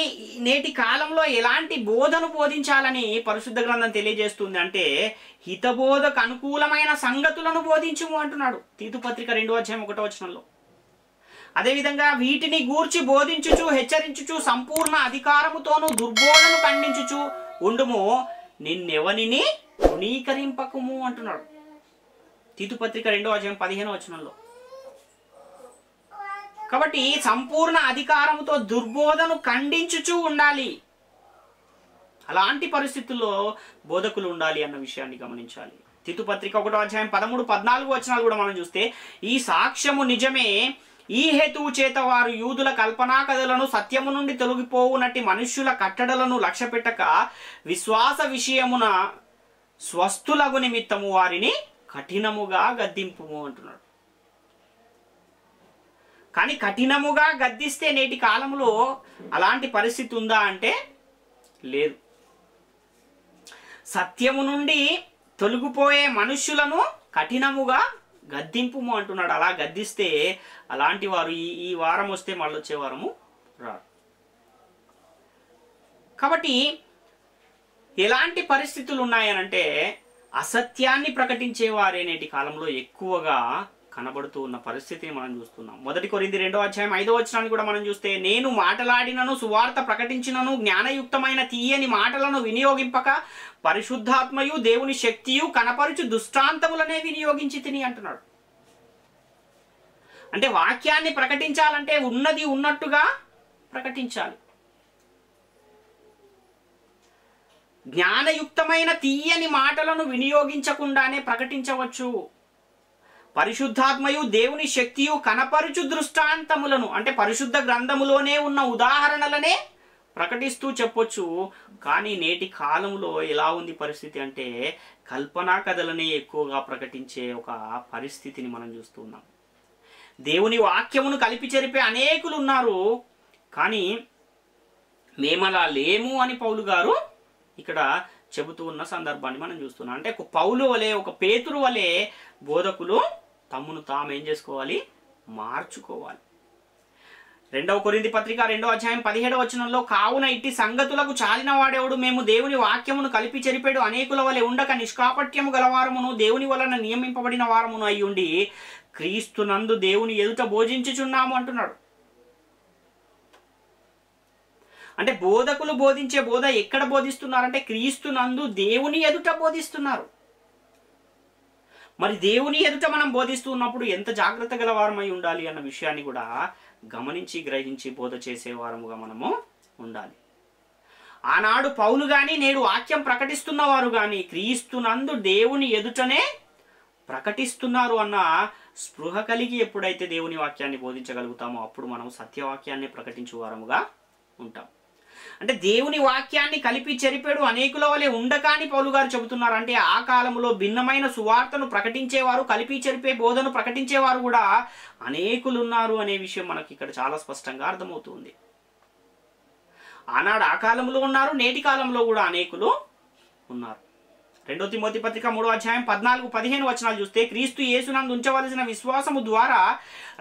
నేటి కాలంలో ఎలాంటి బోధను బోధించాలని పరిశుద్ధ గ్రంథం తెలియజేస్తుంది అంటే, హితబోధకు అనుకూలమైన సంగతులను బోధించుము అంటున్నాడు తీతు పత్రిక 2వ అధ్యాయం 1వ వచనంలో. అదేవిధంగా వీటిని గూర్చి బోధించుచు హెచ్చరించుచు సంపూర్ణ అధికారముతోనూ దుర్బోధను ఖండించుచు ఉండుము, నిన్నెవనిని తృణీకరింపకుము అంటున్నాడు తీతు పత్రిక 2వ అధ్యాయం 15వ వచనంలో. కాబట్టి సంపూర్ణ అధికారముతో దుర్బోధను ఖండించుచూ ఉండాలి. అలాంటి పరిస్థితుల్లో బోధకులు ఉండాలి అన్న విషయాన్ని గమనించాలి. తీతు పత్రిక 1వ అధ్యాయం 13-14 వచనాలు కూడా మనం చూస్తే, ఈ సాక్ష్యము నిజమే, ఈ హేతువు చేత వారు యూదుల కల్పనా కథలను సత్యము నుండి తొలగిపోవునట్టి మనుష్యుల కట్టడలను లక్ష్య పెట్టక విశ్వాస విషయమున స్వస్థులగు నిమిత్తము వారిని కఠినముగా గద్దింపుము అంటున్నాడు. కానీ కఠినముగా గద్దిస్తే నేటి కాలంలో అలాంటి పరిస్థితి ఉందా అంటే లేదు. సత్యము నుండి తొలగిపోయే మనుష్యులను కఠినముగా గద్దింపుము అంటున్నాడు. అలా గద్దిస్తే అలాంటి వారు ఈ వారం వస్తే మళ్ళీ వచ్చే వారము రారు. కాబట్టి ఎలాంటి పరిస్థితులు ఉన్నాయనంటే, అసత్యాన్ని ప్రకటించే వారే నేటి కాలంలో ఎక్కువగా కనబడుతూ ఉన్న పరిస్థితిని మనం చూస్తున్నాం. 1 కొరింథీ 2వ అధ్యాయం 5వ వచనాన్ని కూడా మనం చూస్తే, నేను మాటలాడినను సువార్త ప్రకటించినను జ్ఞానయుక్తమైన తీయని మాటలను వినియోగింపక పరిశుద్ధాత్మయు దేవుని శక్తియు కనపరుచు దుష్టాంతములనే వినియోగించి తిని అంటున్నాడు. అంటే వాక్యాన్ని ప్రకటించాలంటే ఉన్నది ఉన్నట్టుగా ప్రకటించాలి. జ్ఞానయుక్తమైన తీయని మాటలను వినియోగించకుండానే ప్రకటించవచ్చు. పరిశుద్ధాత్మయు దేవుని శక్తియు కనపరుచు దృష్టాంతములను, అంటే పరిశుద్ధ గ్రంథములోనే ఉన్న ఉదాహరణలనే ప్రకటిస్తూ చెప్పొచ్చు. కానీ నేటి కాలంలో ఎలా ఉంది పరిస్థితి అంటే, కల్పనా కథలనే ఎక్కువగా ప్రకటించే ఒక పరిస్థితిని మనం చూస్తున్నాం. దేవుని వాక్యమును కలిపి చెరిపే అనేకులు ఉన్నారు. కానీ మేమలా లేము అని పౌలు గారు ఇక్కడ చెబుతూ ఉన్న సందర్భాన్ని మనం చూస్తున్నాం. అంటే ఒక పౌలు వలె, ఒక పేతురు వలె బోధకులు తమ్మును తాము ఏం చేసుకోవాలి, మార్చుకోవాలి. 2వ కొరింథీ పత్రిక 2వ అధ్యాయం 17వ వచనంలో, కావున ఇట్టి సంగతులకు చాలిన వాడేవుడు, మేము దేవుని వాక్యమును కలిపి చెరిపేడు అనేకుల వలె ఉండక నిష్కాపట్యము గలవారమును దేవుని వలన నియమింపబడిన వారమును అయి ఉండి క్రీస్తునందు దేవుని ఎదుట బోధించుచున్నాము అంటున్నాడు. అంటే బోధకులు బోధించే బోధ ఎక్కడ బోధిస్తున్నారంటే క్రీస్తునందు దేవుని ఎదుట బోధిస్తున్నారు. మరి దేవుని ఎదుట మనం బోధిస్తున్నప్పుడు ఎంత జాగ్రత్త గల వారమై ఉండాలి అన్న విషయాన్ని కూడా గమనించి గ్రహించి బోధ చేసే వారముగా మనము ఉండాలి. ఆనాడు పౌలు గాని నేడు వాక్యం ప్రకటిస్తున్న వారు గాని క్రీస్తునందు దేవుని ఎదుటనే ప్రకటిస్తున్నారు అన్న స్పృహ కలిగి ఎప్పుడైతే దేవుని వాక్యాన్ని బోధించగలుగుతామో అప్పుడు మనం సత్యవాక్యాన్ని ప్రకటించే వారముగా ఉంటాం. అంటే దేవుని వాక్యాన్ని కలిపి చెరిపేడు అనేకుల వలె ఉండకాని పౌలు గారు చెబుతున్నారు. అంటే ఆ కాలంలో భిన్నమైన సువార్తను ప్రకటించేవారు, కలిపి చెరిపే బోధను ప్రకటించేవారు కూడా అనేకులు ఉన్నారు అనే విషయం మనకి ఇక్కడ చాలా స్పష్టంగా అర్థమవుతుంది. ఆనాడు ఆ కాలంలో ఉన్నారు, నేటి కాలంలో కూడా అనేకులు ఉన్నారు. 2 తిమోతి పత్రిక 3వ అధ్యాయం 14-15 వచనాలు చూస్తే, క్రీస్తు యేసునందు ఉంచవలసిన విశ్వాసము ద్వారా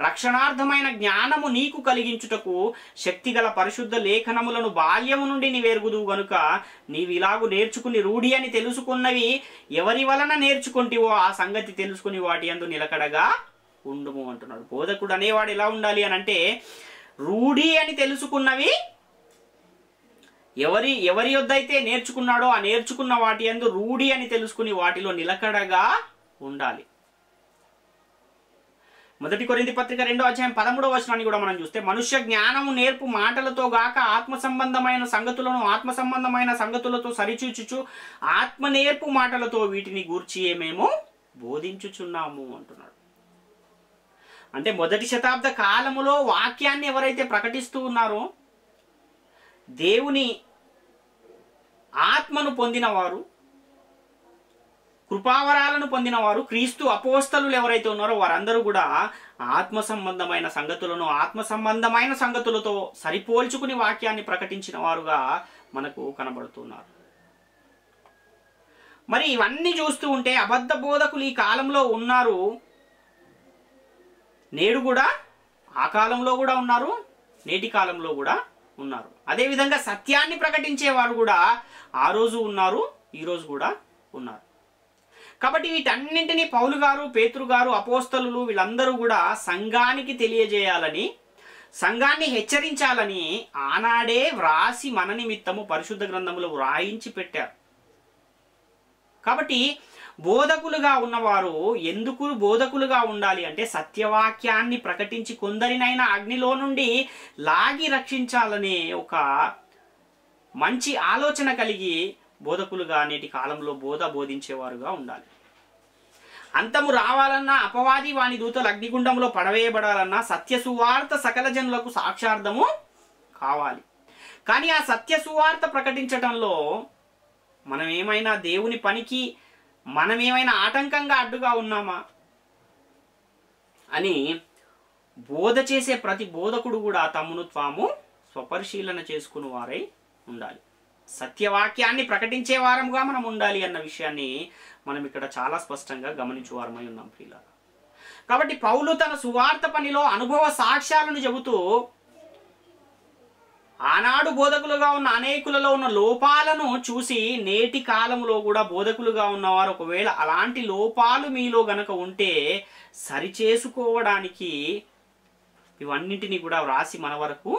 రక్షణార్థమైన జ్ఞానము నీకు కలిగించుటకు శక్తిగల పరిశుద్ధ లేఖనములను బాల్యము నుండి నీవెరుగుదువు గనుక నీవిలాగు నేర్చుకుని రూఢి అని తెలుసుకున్నవి ఎవరి వలన నేర్చుకుంటివో ఆ సంగతి తెలుసుకుని వాటి యందు నిలకడగా ఉండుము అంటున్నాడు. బోధకుడు అనేవాడు ఎలా ఉండాలి అని అంటే, రూఢి అని తెలుసుకున్నవి ఎవరి యొద్ద అయితే నేర్చుకున్నాడో ఆ నేర్చుకున్న వాటి యందు రూఢి అని తెలుసుకుని వాటిలో నిలకడగా ఉండాలి. 1 కొరింథీ పత్రిక 2వ అధ్యాయం 13వ వచనాన్ని కూడా మనం చూస్తే, మనుష్య జ్ఞానము నేర్పు మాటలతో గాక ఆత్మ సంబంధమైన సంగతులతో సరిచూచుచు ఆత్మ నేర్పు మాటలతో వీటిని గూర్చి మేము బోధించుచున్నాము అంటున్నాడు. అంటే మొదటి శతాబ్ద కాలములో వాక్యాన్ని ఎవరైతే ప్రకటిస్తూ ఉన్నారో, దేవుని ఆత్మను పొందినవారు, కృపావరాలను పొందినవారు, క్రీస్తు అపోస్తలులు ఎవరైతే ఉన్నారో వారందరూ కూడా ఆత్మ సంబంధమైన సంగతులతో సరిపోల్చుకుని వాక్యాన్ని ప్రకటించిన వారుగా మనకు కనబడుతున్నారు. మరి ఇవన్నీ చూస్తూ ఉంటే అబద్ధ బోధకులు ఈ కాలంలో ఉన్నారు, నేడు కూడా ఆ కాలంలో కూడా ఉన్నారు, నేటి కాలంలో కూడా ఉన్నారు. అదేవిధంగా సత్యాన్ని ప్రకటించే వారు కూడా ఆ రోజు ఉన్నారు, ఈ రోజు కూడా ఉన్నారు. కాబట్టి వీటన్నింటినీ పౌలు గారు, పేతురు గారు, అపోస్తలులు వీళ్ళందరూ కూడా సంఘానికి తెలియజేయాలని, సంఘాన్ని హెచ్చరించాలని ఆనాడే వ్రాసి మన నిమిత్తము పరిశుద్ధ గ్రంథములో వ్రాయించి పెట్టారు. కాబట్టి బోధకులుగా ఉన్నవారు ఎందుకు బోధకులుగా ఉండాలి అంటే, సత్యవాక్యాన్ని ప్రకటించి కొందరినైనా అగ్నిలో నుండి లాగి రక్షించాలనే ఒక మంచి ఆలోచన కలిగి బోధకులుగా నేటి కాలంలో బోధించేవారుగా ఉండాలి. అంతము రావాలన్నా, అపవాది వాని దూతలు అగ్నిగుండంలో పడవేయబడాలన్నా సత్య సువార్త సకల జనులకు సాక్షార్థము కావాలి. కానీ ఆ సత్య సువార్త ప్రకటించడంలో మనం ఏమైనా దేవుని పనికి మనమేమైనా ఆటంకంగా అడ్డుగా ఉన్నామా అని బోధ చేసే ప్రతి బోధకుడు కూడా తమను తాము స్వపరిశీలన చేసుకుని వారై ఉండాలి. సత్యవాక్యాన్ని ప్రకటించే వారముగా మనం ఉండాలి అన్న విషయాన్ని మనం ఇక్కడ చాలా స్పష్టంగా గమనించే వారమై ఉన్నాం ప్రియులారా. కాబట్టి పౌలు తన సువార్త పనిలో అనుభవ సాక్ష్యాలను చెబుతూ ఆనాడు బోధకులుగా ఉన్న అనేకులలో ఉన్న లోపాలను చూసి నేటి కాలంలో కూడా బోధకులుగా ఉన్నవారు ఒకవేళ అలాంటి లోపాలు మీలో గనక ఉంటే సరిచేసుకోవడానికి ఇవన్నింటినీ కూడా వ్రాసి మన వరకు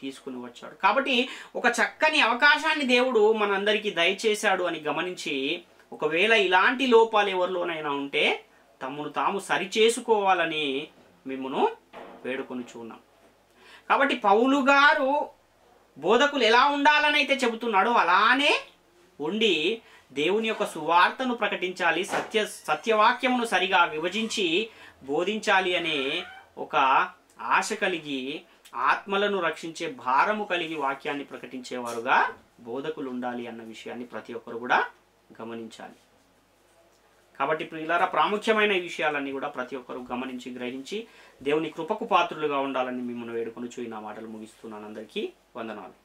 తీసుకుని వచ్చాడు. కాబట్టి ఒక చక్కని అవకాశాన్ని దేవుడు మనందరికీ దయచేశాడు అని గమనించి, ఒకవేళ ఇలాంటి లోపాలు ఎవరిలోనైనా ఉంటే తమను తాము సరిచేసుకోవాలని మిమ్మును వేడుకొనుచున్నాం. కాబట్టి పౌలు గారు బోధకులు ఎలా ఉండాలని అయితే చెబుతున్నాడో అలానే ఉండి దేవుని యొక్క సువార్తను ప్రకటించాలి, సత్యవాక్యమును సరిగా విభజించి బోధించాలి అనే ఒక ఆశ కలిగి, ఆత్మలను రక్షించే భారము కలిగి వాక్యాన్ని ప్రకటించేవారుగా బోధకులు ఉండాలి అన్న విషయాన్ని ప్రతి ఒక్కరు కూడా గమనించాలి. కాబట్టి ప్రియులారా, ప్రాముఖ్యమైన ఈ విషయాలన్నీ కూడా ప్రతి ఒక్కరు గమనించి గ్రహించి దేవుని కృపకు పాత్రులుగా ఉండాలని మిమ్మల్ని వేడుకొనుచు ఈ నా మాటలు ముగిస్తున్నాను. అందరికీ వందనాలు.